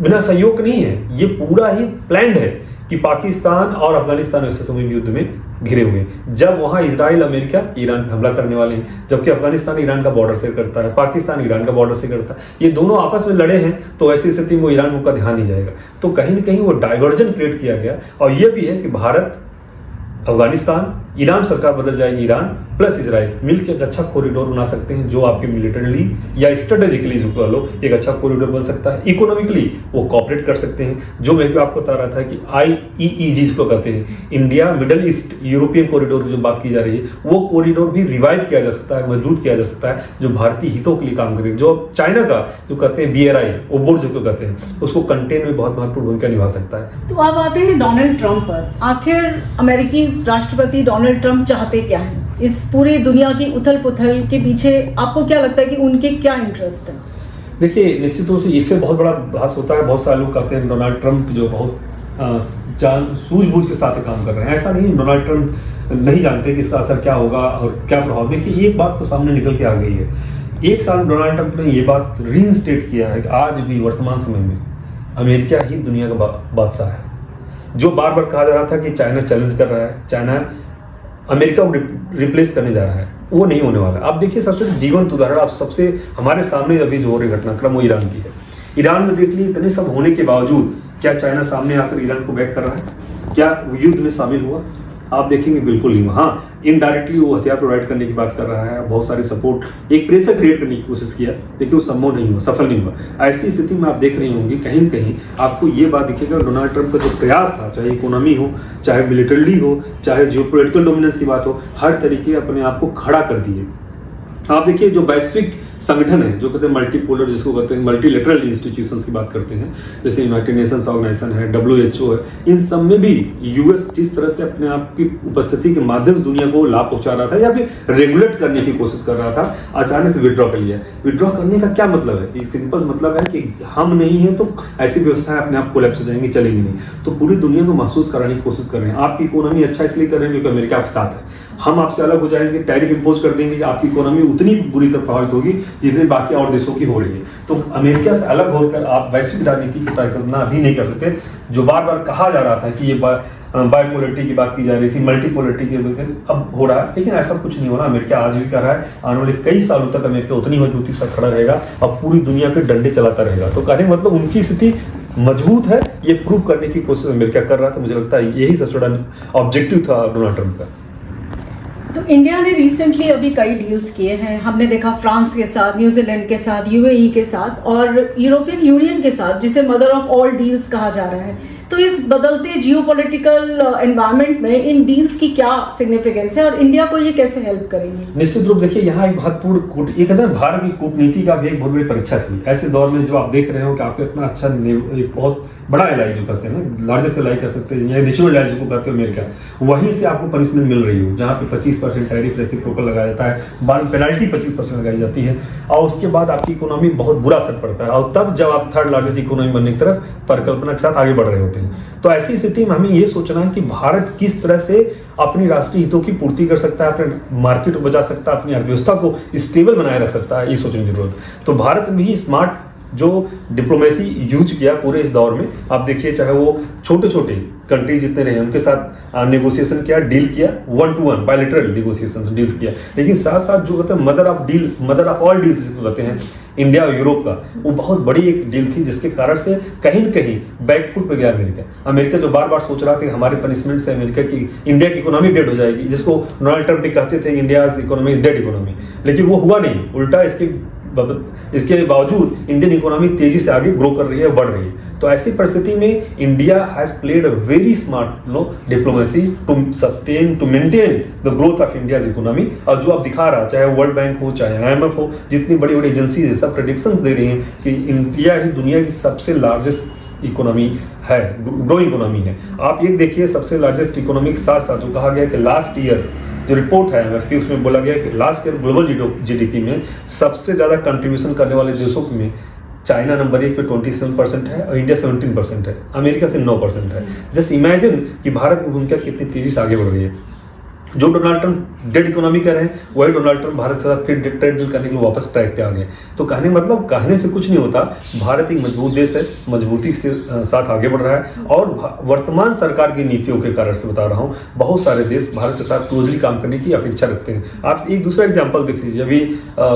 S2: बिना सहयोग नहीं है, ये पूरा ही प्लान्ड है कि पाकिस्तान और अफगानिस्तान ऐसे समय युद्ध में घिरे हुए हैं। जब वहां इजराइल, अमेरिका, ईरान पे हमला करने वाले हैं, जबकि अफगानिस्तान ईरान का बॉर्डर से करता है, पाकिस्तान ईरान का बॉर्डर से करता है, ये दोनों आपस में लड़े हैं। तो ऐसी स्थिति में वो ईरान का ध्यान नहीं जाएगा। तो कहीं ना कहीं वो डाइवर्जन क्रिएट किया गया। और ये भी है कि भारत, अफगानिस्तान, ईरान सरकार बदल जाएगी, ईरान प्लस इजराइल मिलकर एक अच्छा कॉरिडोर बना सकते हैं, जो आपके मिलिटरीली या स्ट्रेटेजिकली जो कह लो एक अच्छा कॉरिडोर बन सकता है। इकोनॉमिकली वो कॉपरेट कर सकते हैं, जो मैं भी आपको बता रहा था कि IEEG जिसको कहते हैं, India middle east European corridor जो बात की जा रही है, वो कॉरिडोर भी रिवाइव किया जा सकता है, मजबूत किया जा सकता है, जो भारतीय हितों के लिए काम करे। जो चाइना का जो कहते हैं BRI, ओबोर जो कहते हैं, उसको कंटेन में बहुत महत्वपूर्ण भूमिका निभा सकता है।
S1: तो अब आते हैं डोनाल्ड ट्रंप पर। आखिर अमेरिकी राष्ट्रपति डोनाल्ड ट्रंप चाहते क्या हैं? इस पूरी दुनिया की उथल पुथल के पीछे आपको क्या लगता है कि उनके क्या इंटरेस्ट है?
S2: देखिए निश्चित रूप से इससे बहुत बड़ा बहस होता है। बहुत सारे लोग कहते हैं डोनाल्ड ट्रंप जो बहुत सूझबूझ के साथ काम कर रहे हैं। ऐसा नहीं डोनाल्ड ट्रंप नहीं जानते कि इसका असर क्या होगा और क्या प्रभाव। देखिए एक बात तो सामने निकल के आ गई है, एक साल डोनाल्ड ट्रंप ने ये बात रीइंस्टेट किया है कि आज भी वर्तमान समय में अमेरिका ही दुनिया का बादशाह है। जो बार बार कहा जा रहा था कि चाइना चैलेंज कर रहा है, चाइना अमेरिका को रिप्लेस करने जा रहा है, वो नहीं होने वाला। आप देखिए सबसे जीवंत उदाहरण आप सबसे हमारे सामने अभी जो हो रही घटनाक्रम वो ईरान की है। ईरान में देख लीजिए इतने सब होने के बावजूद क्या चाइना सामने आकर ईरान को बैक कर रहा है? क्या युद्ध में शामिल हुआ? आप देखेंगे बिल्कुल नहीं हुआ। हाँ, इनडायरेक्टली वो हथियार प्रोवाइड करने की बात कर रहा है, बहुत सारे सपोर्ट, एक प्रेशर क्रिएट करने की कोशिश किया, लेकिन वो संभव नहीं हुआ, सफल नहीं हुआ। ऐसी स्थिति में आप देख रही होंगी कहीं न कहीं आपको ये बात दिखेगा डोनाल्ड ट्रंप का जो प्रयास था, चाहे इकोनॉमी हो, चाहे मिलिटरी हो, चाहे जियोपॉलिटिकल डोमिनेंस की बात हो, हर तरीके अपने आप को खड़ा कर दिए। आप देखिए जो वैश्विक संगठन है, जो कहते हैं मल्टीपोलर, जिसको कहते हैं मल्टीलेटरल इंस्टीट्यूशंस की बात करते हैं, जैसे यूनाइटेड नेशंस ऑर्गेनाइजेशन है, WHO है, इन सब में भी यूएस जिस तरह से अपने आप की उपस्थिति के माध्यम से दुनिया को लाभ पहुंचा रहा था या फिर रेगुलेट करने की कोशिश कर रहा था, अचानक से विड्रॉ कर लिया। विड्रॉ करने का क्या मतलब है? एक सिंपल मतलब है कि हम नहीं है तो ऐसी व्यवस्थाएं अपने आप कोलैप्स हो जाएंगी, चलेंगी नहीं। तो पूरी दुनिया को महसूस कराने की कोशिश कर रहे हैं। आपकी इकोनॉमी अच्छा इसलिए कर रहे हैं क्योंकि अमेरिका आपके साथ है। हम आपसे अलग हो जाएंगे, टैरिफ इंपोज कर देंगे कि आपकी इकोनॉमी उतनी बुरी तरह प्रभावित होगी जितनी बाकी और देशों की हो रही है। तो अमेरिका से अलग होकर आप वैश्विक राजनीति की परिकल्पना भी नहीं कर सकते। जो बार बार कहा जा रहा था कि ये बाइपोलरिटी की बात की जा रही थी, मल्टीपोलरिटी की, अब हो रहा है, लेकिन ऐसा कुछ नहीं होना। अमेरिका आज भी कर रहा है, आने वाले कई सालों तक अमेरिका उतनी मजबूती से खड़ा रहेगा और पूरी दुनिया पे डंडे चलाता रहेगा। तो कहने मतलब उनकी स्थिति मजबूत है, ये प्रूव करने की कोशिश अमेरिका कर रहा था। मुझे लगता है यही सबसे बड़ा ऑब्जेक्टिव था डोनाल्ड ट्रंप का।
S1: तो इंडिया ने रिसेंटली अभी कई डील्स किए हैं। हमने देखा फ्रांस के साथ, न्यूजीलैंड के साथ, UAE के साथ और यूरोपियन यूनियन के साथ, जिसे मदर ऑफ ऑल डील्स कहा जा रहा है। तो इस बदलते जियोपॉलिटिकल एनवायरनमेंट में इन डील्स की क्या सिग्निफिकेंस है और इंडिया को ये कैसे हेल्प करेंगे?
S2: निश्चित रूप देखिए यहाँ एक महत्वपूर्ण एक भारत की कूटनीति का भी एक बहुत बड़ी परीक्षा थी। ऐसे दौर में जो आप देख रहे हो कि आपको इतना अच्छा एक बहुत बड़ा एलाई जो कहते हैं ना, लार्जेस्ट एलाई कर सकते हैं या नेचुरल एलाई जो कहते हैं अमेरिका, वहीं से आपको पनिशमेंट मिल रही हो, जहाँ पे 25% टैरिफ रेसिप्रोकल लगाया जाता है, बाद पेनल्टी 25% लगाई जाती है और उसके बाद आपकी इकोनॉमी बहुत बुरा असर पड़ता है। और तब जब आप थर्ड लार्जेस्ट इकोनॉमी बनने की तरफ परिकल्पना के साथ आगे बढ़ रहे होते हैं। तो ऐसी स्थिति में हमें ये सोचना है कि भारत किस तरह से अपनी राष्ट्रीय हितों की पूर्ति कर सकता है, अपने मार्केट को बचा सकता है, अपनी अर्थव्यवस्था को स्टेबल बनाए रख सकता है, ये सोचने की जरूरत है। तो भारत में ही स्मार्ट जो डिप्लोमेसी यूज किया पूरे इस दौर में, आप देखिए चाहे वो छोटे छोटे कंट्रीज जितने रहे उनके साथ नेगोशिएशन किया, डील किया, 1-to-1 बायलैटरल नेगोशिएशंस डील्स किया, लेकिन साथ साथ जो कहते हैं मदर ऑफ ऑल डील्स जिसको कहते हैं इंडिया और यूरोप का, वो बहुत बड़ी एक डील थी जिसके कारण से कहीं न कहीं बैकफुट पे गया अमेरिका जो बार बार सोच रहा था कि हमारे पनिशमेंट से इंडिया की इकोनॉमी डेड हो जाएगी, जिसको डोनाल्ड ट्रंप भी कहते थे India economy is dead economy, लेकिन वो हुआ नहीं, उल्टा इसके बावजूद इंडियन इकोनॉमी तेजी से आगे ग्रो कर रही है, बढ़ रही है। तो ऐसी परिस्थिति में India has played a very smart diplomacy to sustain to maintain the growth of India's economy. और जो आप दिखा रहा, चाहे वर्ल्ड बैंक हो, चाहे IMF हो, जितनी बड़ी बड़ी एजेंसी सब प्रेडिक्शंस दे रही हैं कि इंडिया ही दुनिया की सबसे लार्जेस्ट इकोनॉमी है, ग्रोइंग इकोनॉमी है। आप ये देखिए सबसे लार्जेस्ट इकोनॉमी के साथ साथ जो कहा गया कि लास्ट ईयर जो रिपोर्ट है IMF की, उसमें बोला गया कि लास्ट ईयर ग्लोबल GDP में सबसे ज़्यादा कंट्रीब्यूशन करने वाले देशों में चाइना नंबर 1 पे 27% है और इंडिया 17% है, अमेरिका से 9% है। जस्ट इमेजिन कि भारत की भूमिका कितनी तेजी से आगे बढ़ रही है। जो डोनाल्ड ट्रंप डेड इकोनॉमी कह रहे हैं, वही डोनाल्ड ट्रंप भारत के साथ फिर ट्रेड डील करने के लिए वापस ट्रैक पे आ गए। तो कहने से कुछ नहीं होता। भारत एक मजबूत देश है, मजबूती के साथ आगे बढ़ रहा है और वर्तमान सरकार की नीतियों के कारण से बता रहा हूँ, बहुत सारे देश भारत के साथ क्लोजली काम करने की अपेक्षा रखते हैं। आप एक दूसरा एग्जाम्पल देख लीजिए, अभी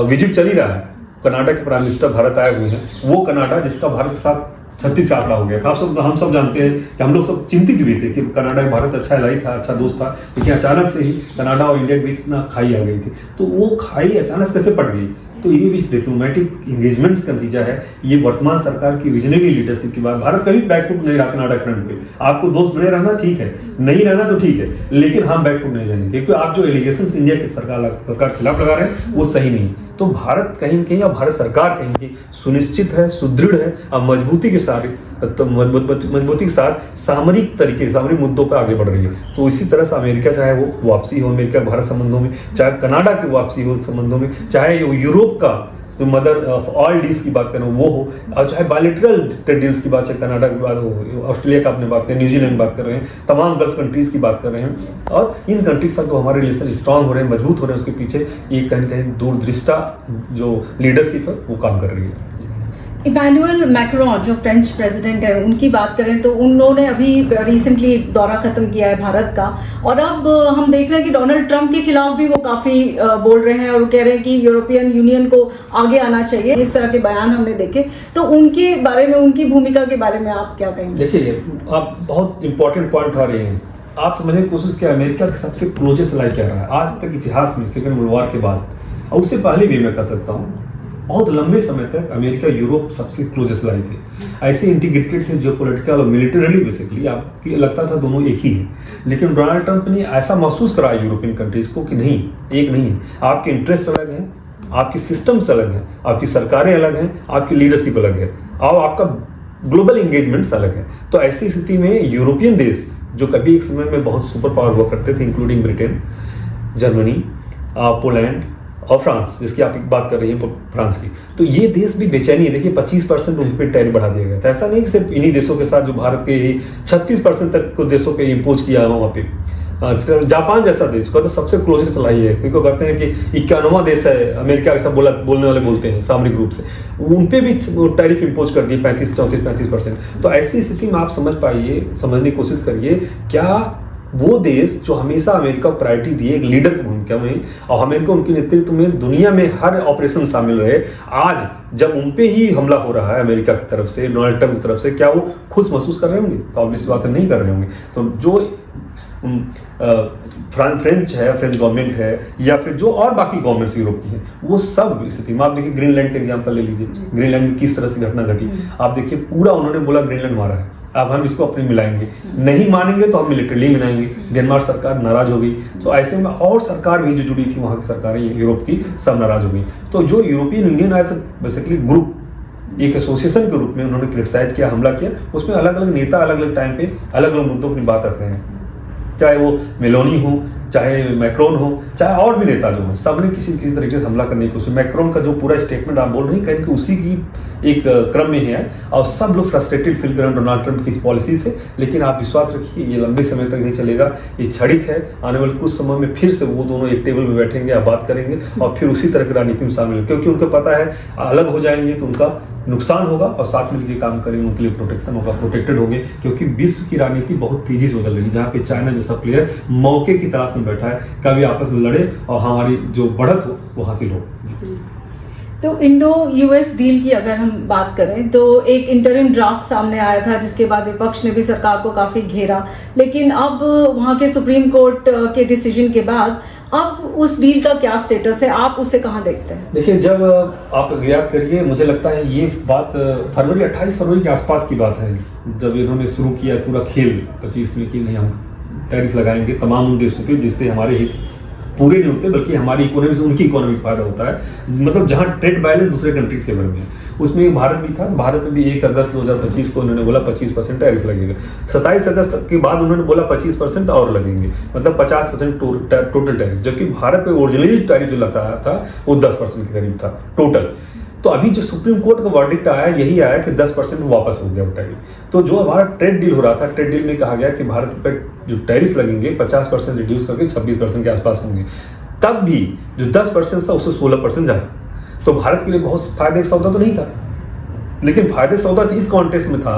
S2: विजिट चल ही रहा है, कनाडा के प्राइम मिनिस्टर भारत आए हुए हैं। वो कनाडा जिसका भारत के साथ 36 आंकड़ा हो गया था। हम सब जानते हैं कि हम लोग सब चिंतित भी थे कि कनाडा में भारत अच्छा एलाई था, अच्छा दोस्त था, लेकिन अचानक से ही कनाडा और इंडिया के बीच इतना खाई आ गई थी। तो वो खाई अचानक कैसे पड़ गई? तो ये भी डिप्लोमेटिक इंगेजमेंट्स का नतीजा है। ये वर्तमान सरकार की विजनरी लीडरशिप की बात। भारत कभी बैकफुट नहीं रहा कनाडा फ्रंट पे। आपको दोस्त बने रहना ठीक है, नहीं रहना तो ठीक है, लेकिन हम बैकफुट नहीं रहेंगे, क्योंकि आप जो एलिगेशंस इंडिया की सरकार खिलाफ लगा रहे हैं वो सही नहीं। तो भारत कहीं न कहीं और भारत सरकार कहीं कहीं सुनिश्चित है, सुदृढ़ है और मजबूती के साथ सामरिक तरीके, सामरिक मुद्दों पर आगे बढ़ रही है। तो इसी तरह से अमेरिका, चाहे वो वापसी हो अमेरिका भारत संबंधों में, चाहे कनाडा की वापसी हो संबंधों में, चाहे यूरोप का जो मदर ऑफ ऑल डील्स की बात करें वो हो, और चाहे बायलैटरल ट्रेड डील्स की बात, चाहे कनाडा की बात हो, ऑस्ट्रेलिया का आपने बात करें, न्यूजीलैंड की बात कर रहे हैं, तमाम गल्फ कंट्रीज की बात कर रहे हैं, और इन कंट्रीज से तो हमारे रिलेशन स्ट्रांग हो रहे हैं, मजबूत हो रहे हैं, उसके पीछे ये कहीं कहीं दूरदृष्टा जो लीडरशिप है वो काम कर रही है।
S1: इमैनुअल मैक्रोन जो फ्रेंच प्रेसिडेंट है, उनकी बात करें तो उन्होंने अभी रिसेंटली दौरा खत्म किया है भारत का, और अब हम देख रहे हैं कि डोनाल्ड ट्रंप के खिलाफ भी वो काफ़ी बोल रहे हैं और कह रहे हैं कि यूरोपियन यूनियन को आगे आना चाहिए। इस तरह के बयान हमने देखे, तो उनके बारे में, उनकी भूमिका के बारे में आप क्या कहेंगे?
S2: देखिए, आप बहुत इंपॉर्टेंट पॉइंट उठा रहे हैं। आप समझने की कोशिश किया, अमेरिका के सबसे क्लोजेस्ट अलाई क्या रहा है आज तक इतिहास में, सेकेंड वर्ल्ड वॉर के बाद, और उससे पहले भी मैं कह सकता हूँ बहुत लंबे समय तक अमेरिका यूरोप सबसे क्लोजेस्ट लाई थे। ऐसे इंटीग्रेटेड थे जो पॉलिटिकल और मिलिटरली, बेसिकली आपको लगता था दोनों एक ही है। लेकिन डोनाल्ड ट्रंप ने ऐसा महसूस कराया यूरोपियन कंट्रीज को कि नहीं, एक नहीं है, आपके इंटरेस्ट अलग हैं, आपके सिस्टम्स अलग हैं, आपकी सरकारें अलग हैं, आपकी लीडरशिप अलग है, और आपका ग्लोबल इंगेजमेंट्स अलग है। तो ऐसी स्थिति में यूरोपियन देश जो कभी एक समय में बहुत सुपर पावर हुआ करते थे, इंक्लूडिंग ब्रिटेन, जर्मनी, पोलैंड और फ्रांस, जिसकी आप बात कर रही हैं फ्रांस की, तो ये देश भी बेचैनी है। देखिए 25% उन पर टैरिफ बढ़ा दिया गया था। ऐसा नहीं कि सिर्फ इन्हीं देशों के साथ, जो भारत के ही 36% तक को देशों पे इम्पोज किया वहाँ पे। जापान जैसा देश का तो सबसे क्लोजेस्ट लाई है, क्योंकि कहते हैं कि 91वां देश है अमेरिका, ऐसा बोलने वाले बोलते हैं सामरिक रूप से, उन पे भी टैरिफ इम्पोज कर दिए 35% तो ऐसी स्थिति में आप समझ पाइए, समझने की कोशिश करिए, क्या वो देश जो हमेशा अमेरिका को प्रायोरिटी दिए एक लीडर की भूमिका में, और अमेरिका उनके नेतृत्व में दुनिया में हर ऑपरेशन शामिल रहे, आज जब उन पे ही हमला हो रहा है अमेरिका की तरफ से, डोनाल्ड ट्रंप की तरफ से, क्या वो खुश महसूस कर रहे होंगे? तो ऑब्वियस बात है, नहीं कर रहे होंगे। तो जो फ्रेंच गवर्नमेंट है, या फिर जो और बाकी गवर्नमेंट्स यूरोप की हैं, वो सब स्थिति में, आप देखिए ग्रीनलैंड का एग्जांपल ले लीजिए, ग्रीनलैंड में किस तरह से घटना घटी। आप देखिए पूरा उन्होंने बोला ग्रीनलैंड हमारा है, अब हम इसको अपने मिलाएंगे, नहीं मानेंगे तो हम मिलिट्रीली मिलाएंगे। डेनमार्क सरकार नाराज हो गई, तो ऐसे में और सरकार भी जो जुड़ी थी वहाँ की सरकारें यूरोप की, सब नाराज हो गई। तो जो European Union as basically group, एक एसोसिएशन के रूप में उन्होंने क्रिटिसाइज किया, हमला किया, उसमें अलग अलग नेता अलग अलग टाइम पे अलग अलग मुद्दों की बात रख रहे हैं, चाहे वो मेलोनी हो, चाहे मैक्रोन हो, चाहे और भी नेता जो हो, सब ने किसी किसी तरीके से हमला करने की कोशिश। मैक्रोन का जो पूरा स्टेटमेंट आप बोल रहे हैं, कहीं कि उसी की एक क्रम में है, और सब लोग फ्रस्ट्रेटेड फील कर रहे हैं डोनाल्ड ट्रंप की इस पॉलिसी से। लेकिन आप विश्वास रखिए, ये लंबे समय तक नहीं चलेगा, ये क्षणिक है। आने वाले कुछ समय में फिर से वो दोनों एक टेबल में बैठेंगे, आप बात करेंगे, और फिर उसी तरह की राजनीति में शामिल, क्योंकि उनको पता है अलग हो जाएंगे तो उनका नुकसान होगा, और साथ मिलकर काम करेंगे उनके लिए प्रोटेक्शन होगा, प्रोटेक्टेड होंगे। क्योंकि विश्व की राजनीति बहुत तेजी से बदल रही है, जहाँ पे चाइना जैसा प्लेयर मौके की तलाश में बैठा है, कभी आपस में लड़े और हमारी जो बढ़त हो वो हासिल हो।
S1: तो इंडो यूएस डील की अगर हम बात करें तो एक इंटरिम ड्राफ्ट सामने आया था, जिसके बाद विपक्ष ने भी सरकार को काफ़ी घेरा, लेकिन अब वहाँ के सुप्रीम कोर्ट के डिसीजन के बाद अब उस डील का क्या स्टेटस है, आप उसे कहाँ देखते हैं?
S2: देखिए, जब आप याद करिए, मुझे लगता है ये बात 28 फरवरी के आसपास की बात है, जब इन्होंने शुरू किया पूरा खेल 25 में कि नहीं हम टैरिफ लगाएंगे तमाम उन देशों पे जिससे हमारे हित पूरे नहीं होते, बल्कि हमारी इकोनॉमी से उनकी इकोनॉमिक फायदा होता है। मतलब जहां ट्रेड बैलेंस दूसरे कंट्री के फेवर में है, उसमें भारत भी था। भारत में भी 1 अगस्त 2025 को उन्होंने बोला 25% टैरिफ लगेगा। 27 अगस्त के बाद उन्होंने बोला 25% और लगेंगे, मतलब 50% टोटल टैरिफ, जबकि भारत में ओरिजिनली टैरिफ जो लगाया था वो 10% के करीब था टोटल। तो अभी जो सुप्रीम कोर्ट का वर्डिक्ट आया, यही आया कि 10% वापस हो गया वो टैरिफ। तो जो हमारा ट्रेड डील हो रहा था, ट्रेड डील में कहा गया कि भारत पर जो टैरिफ लगेंगे 50% रिड्यूस करके 26% के आसपास होंगे। तब भी जो 10% था उससे 16% ज़्यादा, तो भारत के लिए बहुत फायदे का सौदा तो नहीं था। लेकिन फायदे सौदा इस कॉन्टेक्स्ट में था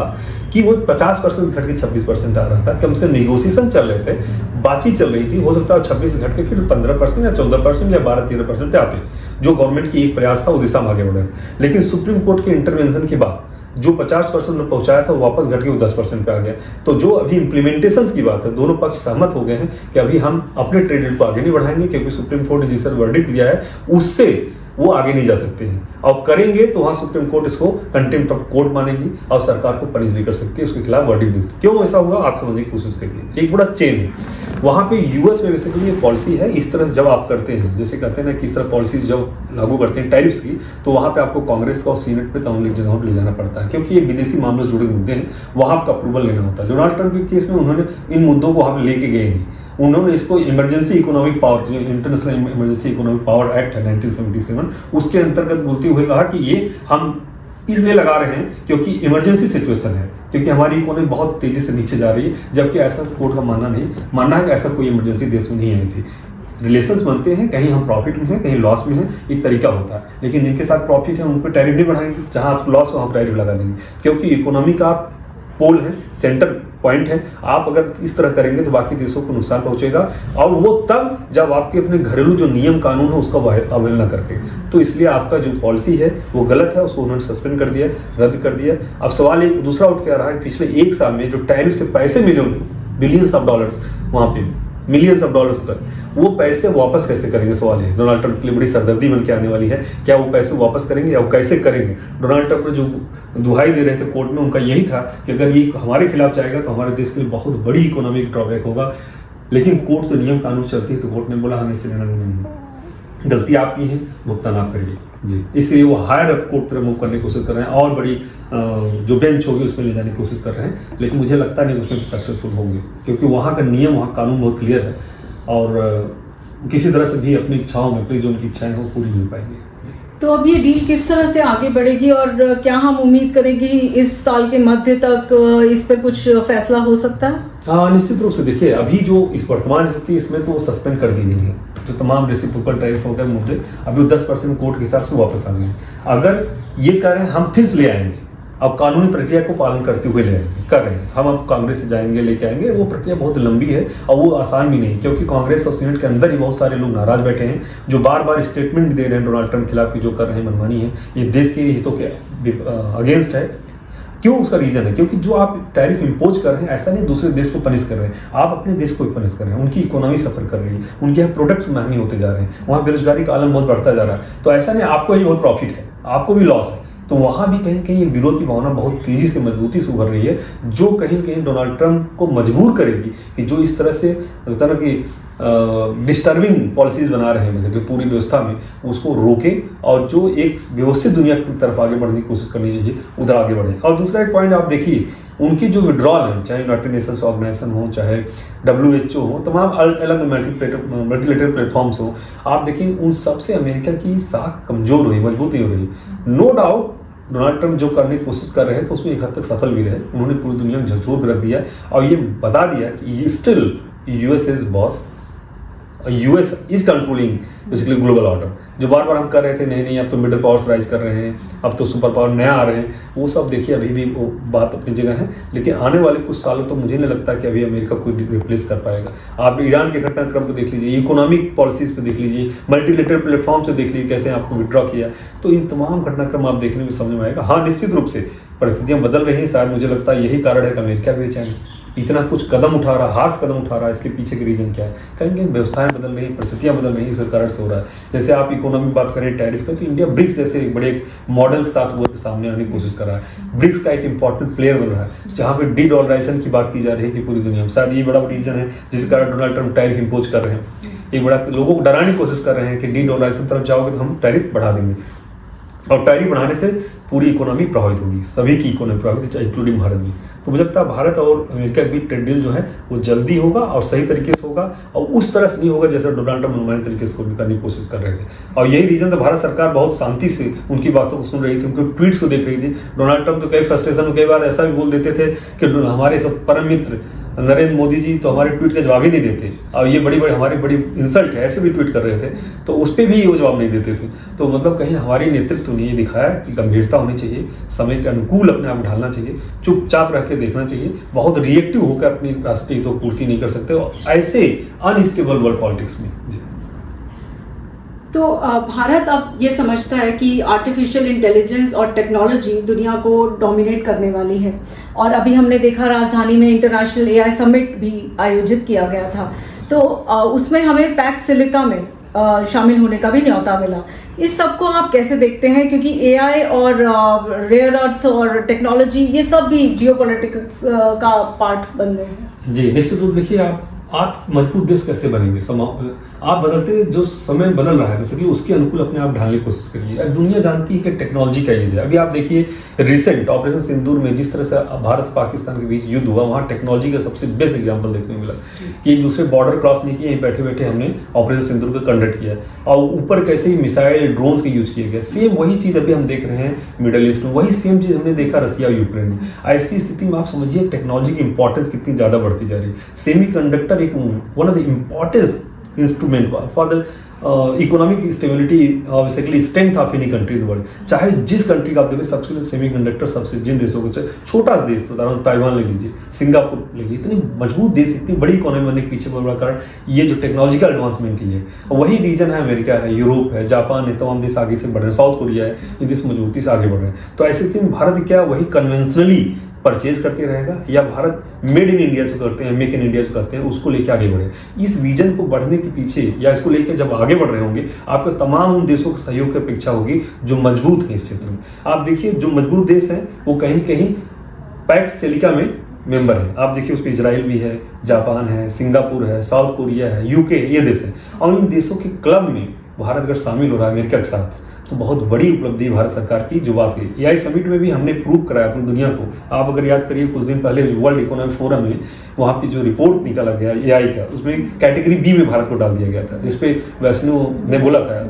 S2: कि वो 50% घट के 26% आ रहा था। कम से कम निगोसिएशन चल रहे थे, बातचीत चल रही थी, हो सकता है 26 घट के फिर 15% या 14% या 12-13% पे आते, जो गवर्नमेंट की एक प्रयास था उस दिशा में आगे बढ़े। लेकिन सुप्रीम कोर्ट के इंटरवेंशन के बाद जो 50% में पहुंचाया था वो वापस घट के वो 10% पे आ गया। तो जो अभी इम्प्लीमेंटेशन की बात है, दोनों पक्ष सहमत हो गए हैं कि अभी हम अपने ट्रेड डील को आगे नहीं बढ़ाएंगे, क्योंकि सुप्रीम कोर्ट ने जिस वर्डिक्ट दिया है उससे वो आगे नहीं जा सकते हैं, और करेंगे तो वहां सुप्रीम कोर्ट इसको कंटेम्प्ट ऑफ कोर्ट मानेगी और सरकार को पनिश भी कर सकती है, उसके खिलाफ वर्डिक्ट दी। क्यों ऐसा हुआ आप समझने की कोशिश करिए। एक बड़ा चेन है वहां पे, यूएस में बेसिकली ये पॉलिसी है, इस तरह से जब आप करते हैं, जैसे कहते हैं ना कि इस तरह पॉलिसी जब लागू करते हैं टैरिफ्स की, तो वहां पे आपको कांग्रेस का और सीनेट पे तमाम जगहों पर ले जाना पड़ता है, क्योंकि ये विदेशी मामलों से जुड़े मुद्दे हैं, वहां आपका अप्रूवल लेना होता है। डोनाल्ड ट्रंप के केस में उन्होंने इन मुद्दों को वहां पे लेके गए नहीं, उन्होंने इसको emergency economic power, international emergency economic power act है 1977, सेगमेंट, उसके अंतर्गत बोलते हुए कहा कि ये हम इसलिए लगा रहे हैं क्योंकि इमरजेंसी सिचुएशन है, क्योंकि हमारी इकोनॉमी बहुत तेजी से नीचे जा रही है, जबकि ऐसा कोर्ट का मानना है कि ऐसा कोई इमरजेंसी देश में नहीं आई थी। रिलेशंस बनते हैं, कहीं हम प्रॉफिट में हैं, कहीं लॉस में हैं, एक तरीका होता है, लेकिन जिनके साथ प्रॉफिट है उन पर टैरिफ नहीं बढ़ाएंगे, जहां आप लॉस वहां टैरिफ लगा देंगे, क्योंकि इकोनॉमी का पोल है, सेंटर पॉइंट है। आप अगर इस तरह करेंगे तो बाकी देशों को नुकसान पहुंचेगा, और वो तब जब आपके अपने घरेलू जो नियम कानून है उसका अवहेलना करके। तो इसलिए आपका जो पॉलिसी है वो गलत है, उसको उन्होंने सस्पेंड कर दिया, रद्द कर दिया। अब सवाल एक दूसरा उठ के आ रहा है, पिछले एक साल में जो टैरिफ से पैसे मिले उनको, बिलियंस ऑफ डॉलर्स, वहां पे मिलियंस ऑफ डॉलर्स पर, वो पैसे वापस कैसे करेंगे, सवाल है। डोनाल्ड ट्रंप के लिए बड़ी सरदर्दी बन के आने वाली है, क्या वो पैसे वापस करेंगे या वो कैसे करेंगे। डोनाल्ड ट्रंप ने जो दुहाई दे रहे थे कोर्ट में, उनका यही था कि अगर ये हमारे खिलाफ जाएगा तो हमारे देश के लिए बहुत बड़ी इकोनॉमिक ड्रॉबैक होगा, लेकिन कोर्ट तो नियम कानून चलती है, तो कोर्ट ने बोला हमें इससे लेना नहीं, गलती आपकी है, भुगतान आप करिए जी। इसलिए वो हायर कोर्ट पर मूव करने की कोशिश कर रहे हैं, और बड़ी जो बेंच होगी उसमें ले जाने की कोशिश कर रहे हैं, लेकिन मुझे लगता नहीं उसमें सक्सेसफुल होंगे, क्योंकि वहाँ का नियम, वहाँ कानून बहुत क्लियर है, और किसी तरह से भी अपनी इच्छाओं में, अपनी जो उनकी इच्छाएं हो पूरी नहीं पाएंगे।
S1: तो अब ये डील किस तरह से आगे बढ़ेगी, और क्या हम उम्मीद करें कि इस साल के मध्य तक इस पर कुछ फैसला हो सकता है?
S2: हाँ, निश्चित रूप से। देखिए, अभी जो इस वर्तमान स्थिति इसमें तो सस्पेंड कर दी गई है, जो तमाम रेसिप्रोकल टैरिफ हो गए मुद्दे, अभी 10% कोर्ट के हिसाब से वापस आ गए। अगर ये कह रहे हैं हम फिर से ले आएंगे, अब कानूनी प्रक्रिया को पालन करते हुए ले आएंगे, कर रहे हैं हम, अब कांग्रेस से जाएंगे, लेके आएंगे, वो प्रक्रिया बहुत लंबी है और वो आसान भी नहीं, क्योंकि कांग्रेस और सीनेट के अंदर ही बहुत सारे लोग नाराज बैठे हैं, जो बार बार स्टेटमेंट भी दे रहे हैं डोनाल्ड ट्रंप के खिलाफ कि जो कर रहे हैं मनमानी है, ये देश के हितों के अगेंस्ट है। क्यों? उसका रीजन है क्योंकि जो आप टैरिफ इंपोज कर रहे हैं, ऐसा नहीं दूसरे देश को पनिश कर रहे हैं, आप अपने देश को पनिश कर रहे हैं। उनकी इकोनॉमी सफर कर रही है, उनके यहाँ प्रोडक्ट्स महंगे होते जा रहे हैं, वहाँ बेरोजगारी का आलम बहुत बढ़ता जा रहा है। तो ऐसा नहीं आपको ही बहुत प्रॉफिट है, आपको भी लॉस है। तो वहाँ भी कहीं कहीं एक विरोध की भावना बहुत तेजी से, मजबूती से उभर रही है, जो कहीं न कहीं डोनाल्ड ट्रंप को मजबूर करेगी कि जो इस तरह से तरह की डिस्टर्बिंग पॉलिसीज बना रहे हैं मतलब कि पूरी व्यवस्था में, उसको रोकें और जो एक व्यवस्थित दुनिया की तरफ आगे बढ़ने की कोशिश करनी चाहिए उधर आगे बढ़ें। और दूसरा एक पॉइंट आप देखिए, उनकी जो विड्रॉल है, चाहे यूनाइटेड नेशंस ऑर्गेनाइजेशन हो, चाहे WHO हो, तमाम अलग मल्टीलेटरल प्लेटफॉर्म्स हो, आप देखिए उन सबसे अमेरिका की साख कमजोर हुई, मजबूत नहीं हो रही। नो डाउट डोनाल्ड ट्रंप जो करने की कोशिश कर रहे हैं तो उसमें एक हद तक सफल भी रहे। उन्होंने पूरी दुनिया में झकझोर रख दिया और ये बता दिया कि still US is boss, US is controlling basically global order. जो बार बार हम कर रहे थे नहीं अब तो मिडिल पावर्स राइज कर रहे हैं, अब तो सुपर पावर नया आ रहे हैं, वो सब देखिए अभी भी वो बात अपनी जगह है, लेकिन आने वाले कुछ सालों तो मुझे नहीं लगता कि अभी अमेरिका कोई रिप्लेस कर पाएगा। आप ईरान के घटनाक्रम को देख लीजिए, इकोनॉमिक पॉलिसीज पे देख लीजिए, मल्टीलेटरल प्लेटफॉर्म से देख लीजिए कैसे आपको विड्रॉ किया, तो इन तमाम घटनाक्रम आप देखने में समझ में आएगा। हाँ, निश्चित रूप से परिस्थितियाँ बदल रही हैं, शायद मुझे लगता है यही कारण है कि अमेरिका भी चाहे इतना कुछ कदम उठा रहा, हार्श कदम उठा रहा है। इसके पीछे के रीजन क्या है? कहीं व्यवस्थाएं बदल रही, परिस्थितियां बदल रही, इसके कारण से हो रहा है। जैसे आप इकोनॉमी की बात करें, टैरिफ का, तो इंडिया ब्रिक्स जैसे एक बड़े मॉडल के साथ वो सामने आने की कोशिश कर रहा है। ब्रिक्स का एक इंपॉर्टेंट प्लेयर बन रहा है, जहाँ पे डी-डॉलराइजेशन की बात की जा रही है कि पूरी दुनिया में शायद ये बड़ा रीजन है जिसके कारण डोनाल्ड ट्रंप टैरिफ इंपोज कर रहे हैं। एक बड़ा लोगों को डराने की कोशिश कर रहे हैं कि डी-डॉलराइजेशन तरफ जाओगे तो हम टैरिफ बढ़ा देंगे, और टैरिफ बढ़ाने से पूरी इकोनॉमी प्रभावित होगी, सभी की इकोनॉमी प्रभावित, इंक्लूडिंग भारत भी। तो मुझे लगता है भारत और अमेरिका के बीच ट्रेड डील जो है वो जल्दी होगा और सही तरीके से होगा, और उस तरह से नहीं होगा जैसे डोनाल्ड ट्रंप मनमाने तरीके से करने की कोशिश कर रहे थे। और यही रीजन था, भारत सरकार बहुत शांति से उनकी बातों को सुन रही थी, उनके ट्वीट्स को देख रही थी। डोनाल्ड ट्रंप तो कई फ्रस्ट्रेशन में कई बार ऐसा भी बोल देते थे कि हमारे सब परम मित्र नरेंद्र मोदी जी तो हमारे ट्वीट का जवाब ही नहीं देते, और ये हमारी बड़ी इंसल्ट है, ऐसे भी ट्वीट कर रहे थे, तो उस पर भी वो जवाब नहीं देते थे। तो मतलब कहीं हमारी नेतृत्व ने ये दिखाया कि गंभीरता होनी चाहिए, समय के अनुकूल अपने आप ढालना चाहिए, चुपचाप रह के देखना चाहिए, बहुत रिएक्टिव होकर अपनी राष्ट्रीय हितों की पूर्ति नहीं कर सकते और ऐसे अनस्टेबल वर्ल्ड पॉलिटिक्स में।
S1: तो भारत अब ये समझता है कि आर्टिफिशियल इंटेलिजेंस और टेक्नोलॉजी दुनिया को डोमिनेट करने वाली है, और अभी हमने देखा राजधानी में इंटरनेशनल AI समिट भी आयोजित किया गया था, तो उसमें हमें पैक्ट सिलिका में शामिल होने का भी न्योता मिला। इस सब को आप कैसे देखते हैं, क्योंकि AI और रेयर अर्थ और टेक्नोलॉजी ये सब भी जियोपॉलिटिक्स का पार्ट बन गए हैं?
S2: जी निश्चित रूप, देखिए आप आप मजबूत देश कैसे बनेंगे? आप बदलते जो समय बदल रहा है बेसिकली उसके अनुकूल अपने आप ढालने की कोशिश करिए। अब दुनिया जानती है कि टेक्नोलॉजी का एज है। अभी आप देखिए रिसेंट ऑपरेशन सिंदूर में जिस तरह से भारत पाकिस्तान के बीच युद्ध हुआ, वहाँ टेक्नोलॉजी का सबसे बेस्ट एग्जाम्पल देखने को मिला कि एक दूसरे बॉर्डर क्रॉस नहीं किए, यहीं बैठे बैठे हमने ऑपरेशन सिंदूर को कंडक्ट किया और ऊपर कैसे ही मिसाइल ड्रोन्स के यूज किए गए। सेम वही चीज़ अभी हम देख रहे हैं मिडल ईस्ट में, वही सेम चीज़ हमने देखा रसिया और यूक्रेन में। ऐसी स्थिति में आप समझिए टेक्नोलॉजी की इंपॉर्टेंस कितनी ज़्यादा बढ़ती जा रही है। सेमीकंडक्टर एक one of the important instrument for the economic stability basically strength of any country in the world. चाहे जिस कंट्री का आप देखिए सबसे पहले सेमीकंडक्टर सबसे जिन देशों को, छोटा सा देश तो ताइवान ले लीजिए, सिंगापुर ले लीजिए, इतनी मजबूत देश, इतनी बड़ी इकोनॉमी बनने के पीछे बहुत बड़ा कारण ये जो टेक्नोलॉजिकल एडवांसमेंट ही है। वही रीजन है, अमेरिका है, यूरोप है, जापान है, तमाम देश आगे से बढ़ रहे हैं, साउथ कोरिया है, ये देश मजबूती से आगे बढ़ रहे हैं। तो ऐसे स्थिति में भारत क्या वही कन्वेंशनली परचेज करते रहेगा या भारत मेड इन इंडिया जो करते हैं, मेक इन इंडिया जो करते हैं, उसको लेके आगे बढ़े? इस विजन को बढ़ने के पीछे या इसको लेके जब आगे बढ़ रहे होंगे, आपको तमाम उन देशों के सहयोग की अपेक्षा होगी जो मजबूत हैं इस क्षेत्र में। आप देखिए जो मजबूत देश हैं वो कहीं कहीं पैक्स सेलिका में मेंबर है। आप देखिए उस पर इजराइल भी है, जापान है, सिंगापुर है, साउथ कोरिया है, यूके, ये देश है। और इन देशों के क्लब में भारत अगर शामिल हो रहा है अमेरिका के साथ, तो बहुत बड़ी उपलब्धि भारत सरकार की जो बात है। एआई समिट में भी हमने प्रूव कराया अपनी दुनिया को। आप अगर याद करिए कुछ दिन पहले वर्ल्ड इकोनॉमिक फोरम में वहाँ पे जो रिपोर्ट निकाला गया एआई का, उसमें कैटेगरी बी में भारत को डाल दिया गया था, जिसपे वैष्णो ने बोला था।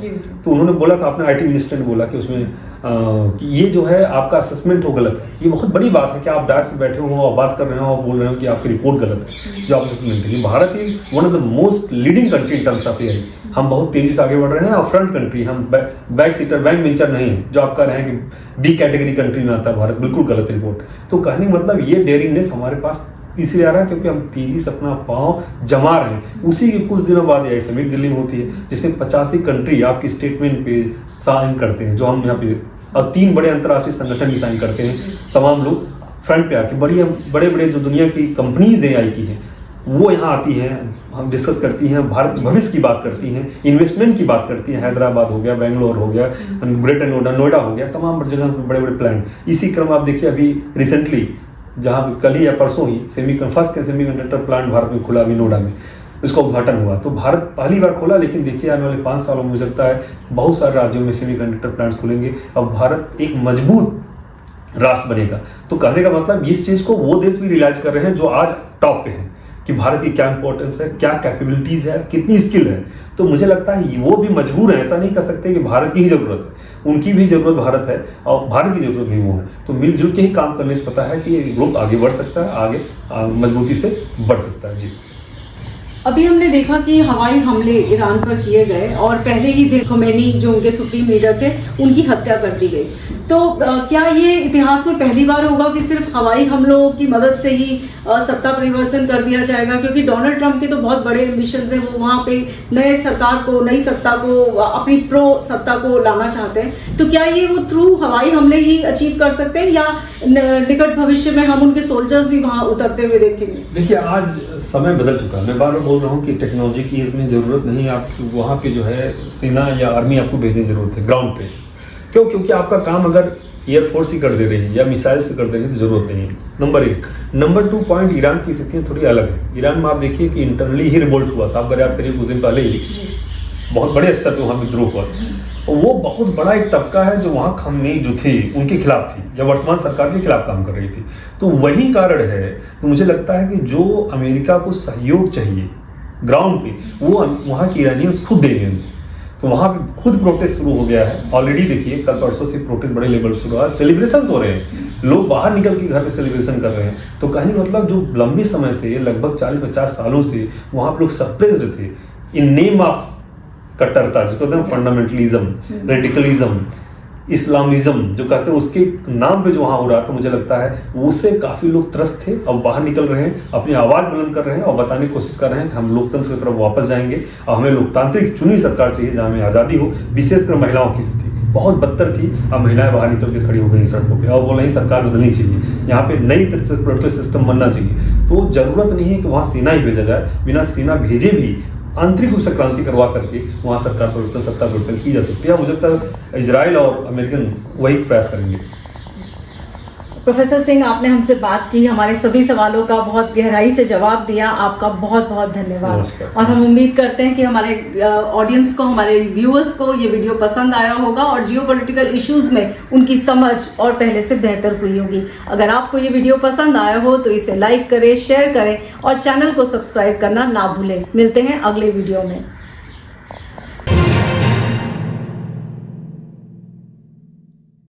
S2: तो उन्होंने बोला था, अपने आईटी मिनिस्टर ने बोला कि उसमें कि ये जो है आपका असेसमेंट वो गलत है। ये बहुत बड़ी बात है कि आप डायरेक्ट से बैठे हो और बात कर रहे हो और बोल रहे हो कि आपकी रिपोर्ट गलत है, जो आप असेसमेंट है। Bharat is one of the most leading country in terms of AI. हम बहुत तेजी से आगे बढ़ रहे हैं और फ्रंट कंट्री, हम बैक सीटर, बैंक वेंचर नहीं है। जो आप कह रहे हैं कि बी कैटेगरी कंट्री में आता है भारत, बिल्कुल गलत रिपोर्ट। तो कहने का मतलब ये डेयरिंगनेस हमारे पास इसलिए आ रहा है क्योंकि हम तेजी से अपना पांव जमा रहे हैं। उसी के कुछ दिनों बाद एआई समिट दिल्ली में होती है, जिसमें 85 कंट्री आपकी स्टेटमेंट पे साइन करते हैं, जो हम यहाँ पे, और 3 बड़े अंतर्राष्ट्रीय संगठन भी साइन करते हैं। तमाम लोग फ्रंट पे आके बड़े बड़े जो दुनिया की कंपनीज एआई की हैं वो यहाँ आती हैं, हम डिस्कस करती हैं, भारत के भविष्य की बात करती हैं, इन्वेस्टमेंट की बात करती हैं। हैदराबाद हो गया, बेंगलोर हो गया, ग्रेटर नोएडा हो गया, तमाम जगह बड़े बड़े प्लान। इसी क्रम आप देखिए अभी रिसेंटली जहाँ कल ही या परसों ही फर्स्ट सेमीकंडक्टर प्लांट भारत में खुला, अभी नोएडा में इसका उद्घाटन हुआ। तो भारत पहली बार खोला, लेकिन देखिए आने वाले 5 सालों में मुझे लगता है बहुत सारे राज्यों में सेमीकंडक्टर प्लांट्स खुलेंगे। अब भारत एक मजबूत राष्ट्र बनेगा। तो कहने का मतलब इस चीज़ को वो देश भी रियलाइज कर रहे हैं जो आज टॉप पे हैं कि भारत की क्या इंपॉर्टेंस है, क्या कैपेबिलिटीज़ है, कितनी स्किल है। तो मुझे लगता है वो भी मजबूर है, ऐसा नहीं कह सकते कि भारत की ही ज़रूरत है, उनकी भी ज़रूरत भारत है और भारत की ज़रूरत भी वो है। तो मिलजुल के ही काम करने से पता है कि ये ग्रुप आगे बढ़ सकता है, आगे मजबूती से बढ़ सकता है। जी,
S1: अभी हमने देखा कि हवाई हमले ईरान पर किए गए और पहले ही खोमेनी जो उनके सुप्रीम लीडर थे उनकी हत्या कर दी गई। तो क्या ये इतिहास में पहली बार होगा कि सिर्फ हवाई हमलों की मदद से ही सत्ता परिवर्तन कर दिया जाएगा? क्योंकि डोनाल्ड ट्रंप के तो बहुत बड़े एम्बिशंस हैं, वो वहाँ पे नई सत्ता को अपनी प्रो सत्ता को लाना चाहते हैं। तो क्या ये वो थ्रू हवाई हमले ही अचीव कर सकते हैं या निकट भविष्य में हम उनके सोल्जर्स भी वहाँ उतरते हुए देखेंगे?
S2: देखिए आज समय बदल चुका है। मैं बार बार बोल रहा हूँ कि टेक्नोलॉजी की इसमें ज़रूरत नहीं है, आप वहाँ पे जो है सेना या आर्मी आपको भेजने की ज़रूरत है ग्राउंड पे। क्यों? क्योंकि आपका काम अगर एयरफोर्स ही कर दे रही है या मिसाइल से कर दे रही है तो ज़रूरत नहीं है, नंबर 1। नंबर 2 पॉइंट, ईरान की स्थितियाँ थोड़ी अलग है। ईरान में आप देखिए कि इंटरनली ही रिवोल्ट हुआ था। आप अगर याद करिए कुछ दिन पहले ही बहुत बड़े स्तर पर वहाँ विद्रोह हुआ। और वो बहुत बड़ा एक तबका है जो वहाँ खमेनी जो थी उनके खिलाफ थी या वर्तमान सरकार के खिलाफ काम कर रही थी। तो वही कारण है। तो मुझे लगता है कि जो अमेरिका को सहयोग चाहिए ग्राउंड पे वो वहाँ के ईरानियंस खुद देंगे। तो वहाँ पे खुद प्रोटेस्ट शुरू हो गया है ऑलरेडी। देखिए कल परसों से प्रोटेस्ट बड़े लेवल शुरू हुआ, सेलिब्रेशन हो रहे हैं, लोग बाहर निकल के घर पे सेलिब्रेशन कर रहे हैं। तो कहने मतलब जो लंबे समय से लगभग 40-50 सालों से वहाँ पे लोग सरप्राइज्ड थे इन नेम ऑफ कट्टरता, जिसको कहते हैं फंडामेंटलिज्म, रेडिकलिज्म, इस्लामिज्म जो कहते हैं, उसके नाम पे जो वहाँ हो रहा था, मुझे लगता है उससे काफ़ी लोग त्रस्त थे। अब बाहर निकल रहे हैं, अपनी आवाज़ बुलंद कर रहे हैं और बताने की कोशिश कर रहे हैं कि हम लोकतंत्र की तरफ वापस जाएंगे और हमें लोकतांत्रिक चुनी सरकार चाहिए जहाँ हमें आज़ादी हो। विशेषकर महिलाओं की स्थिति बहुत बदतर थी। अब महिलाएं बाहर निकल के खड़ी हो गई सड़कों पे और बोल रही सरकार बदलनी चाहिए, यहाँ पे नई तरह से प्रोटेस्ट सिस्टम बनना चाहिए। तो ज़रूरत नहीं है कि वहाँ सेना ही भेजा जाए, बिना सेना भेजे भी आंतरिक रूप से क्रांति करवा करके वहाँ सरकार परिवर्तन, सत्ता परिवर्तन की जा सकती है। मुझे लगता है इजराइल और अमेरिकन वही प्रयास करेंगे।
S1: प्रोफेसर सिंह, आपने हमसे बात की, हमारे सभी सवालों का बहुत गहराई से जवाब दिया। आपका बहुत बहुत धन्यवाद। और हम उम्मीद करते हैं कि हमारे ऑडियंस को, हमारे व्यूअर्स को ये वीडियो पसंद आया होगा और जियोपॉलिटिकल इश्यूज में उनकी समझ और पहले से बेहतर हुई होगी। अगर आपको ये वीडियो पसंद आया हो तो इसे लाइक करें, शेयर करें और चैनल को सब्सक्राइब करना ना भूलें। मिलते हैं अगले वीडियो में।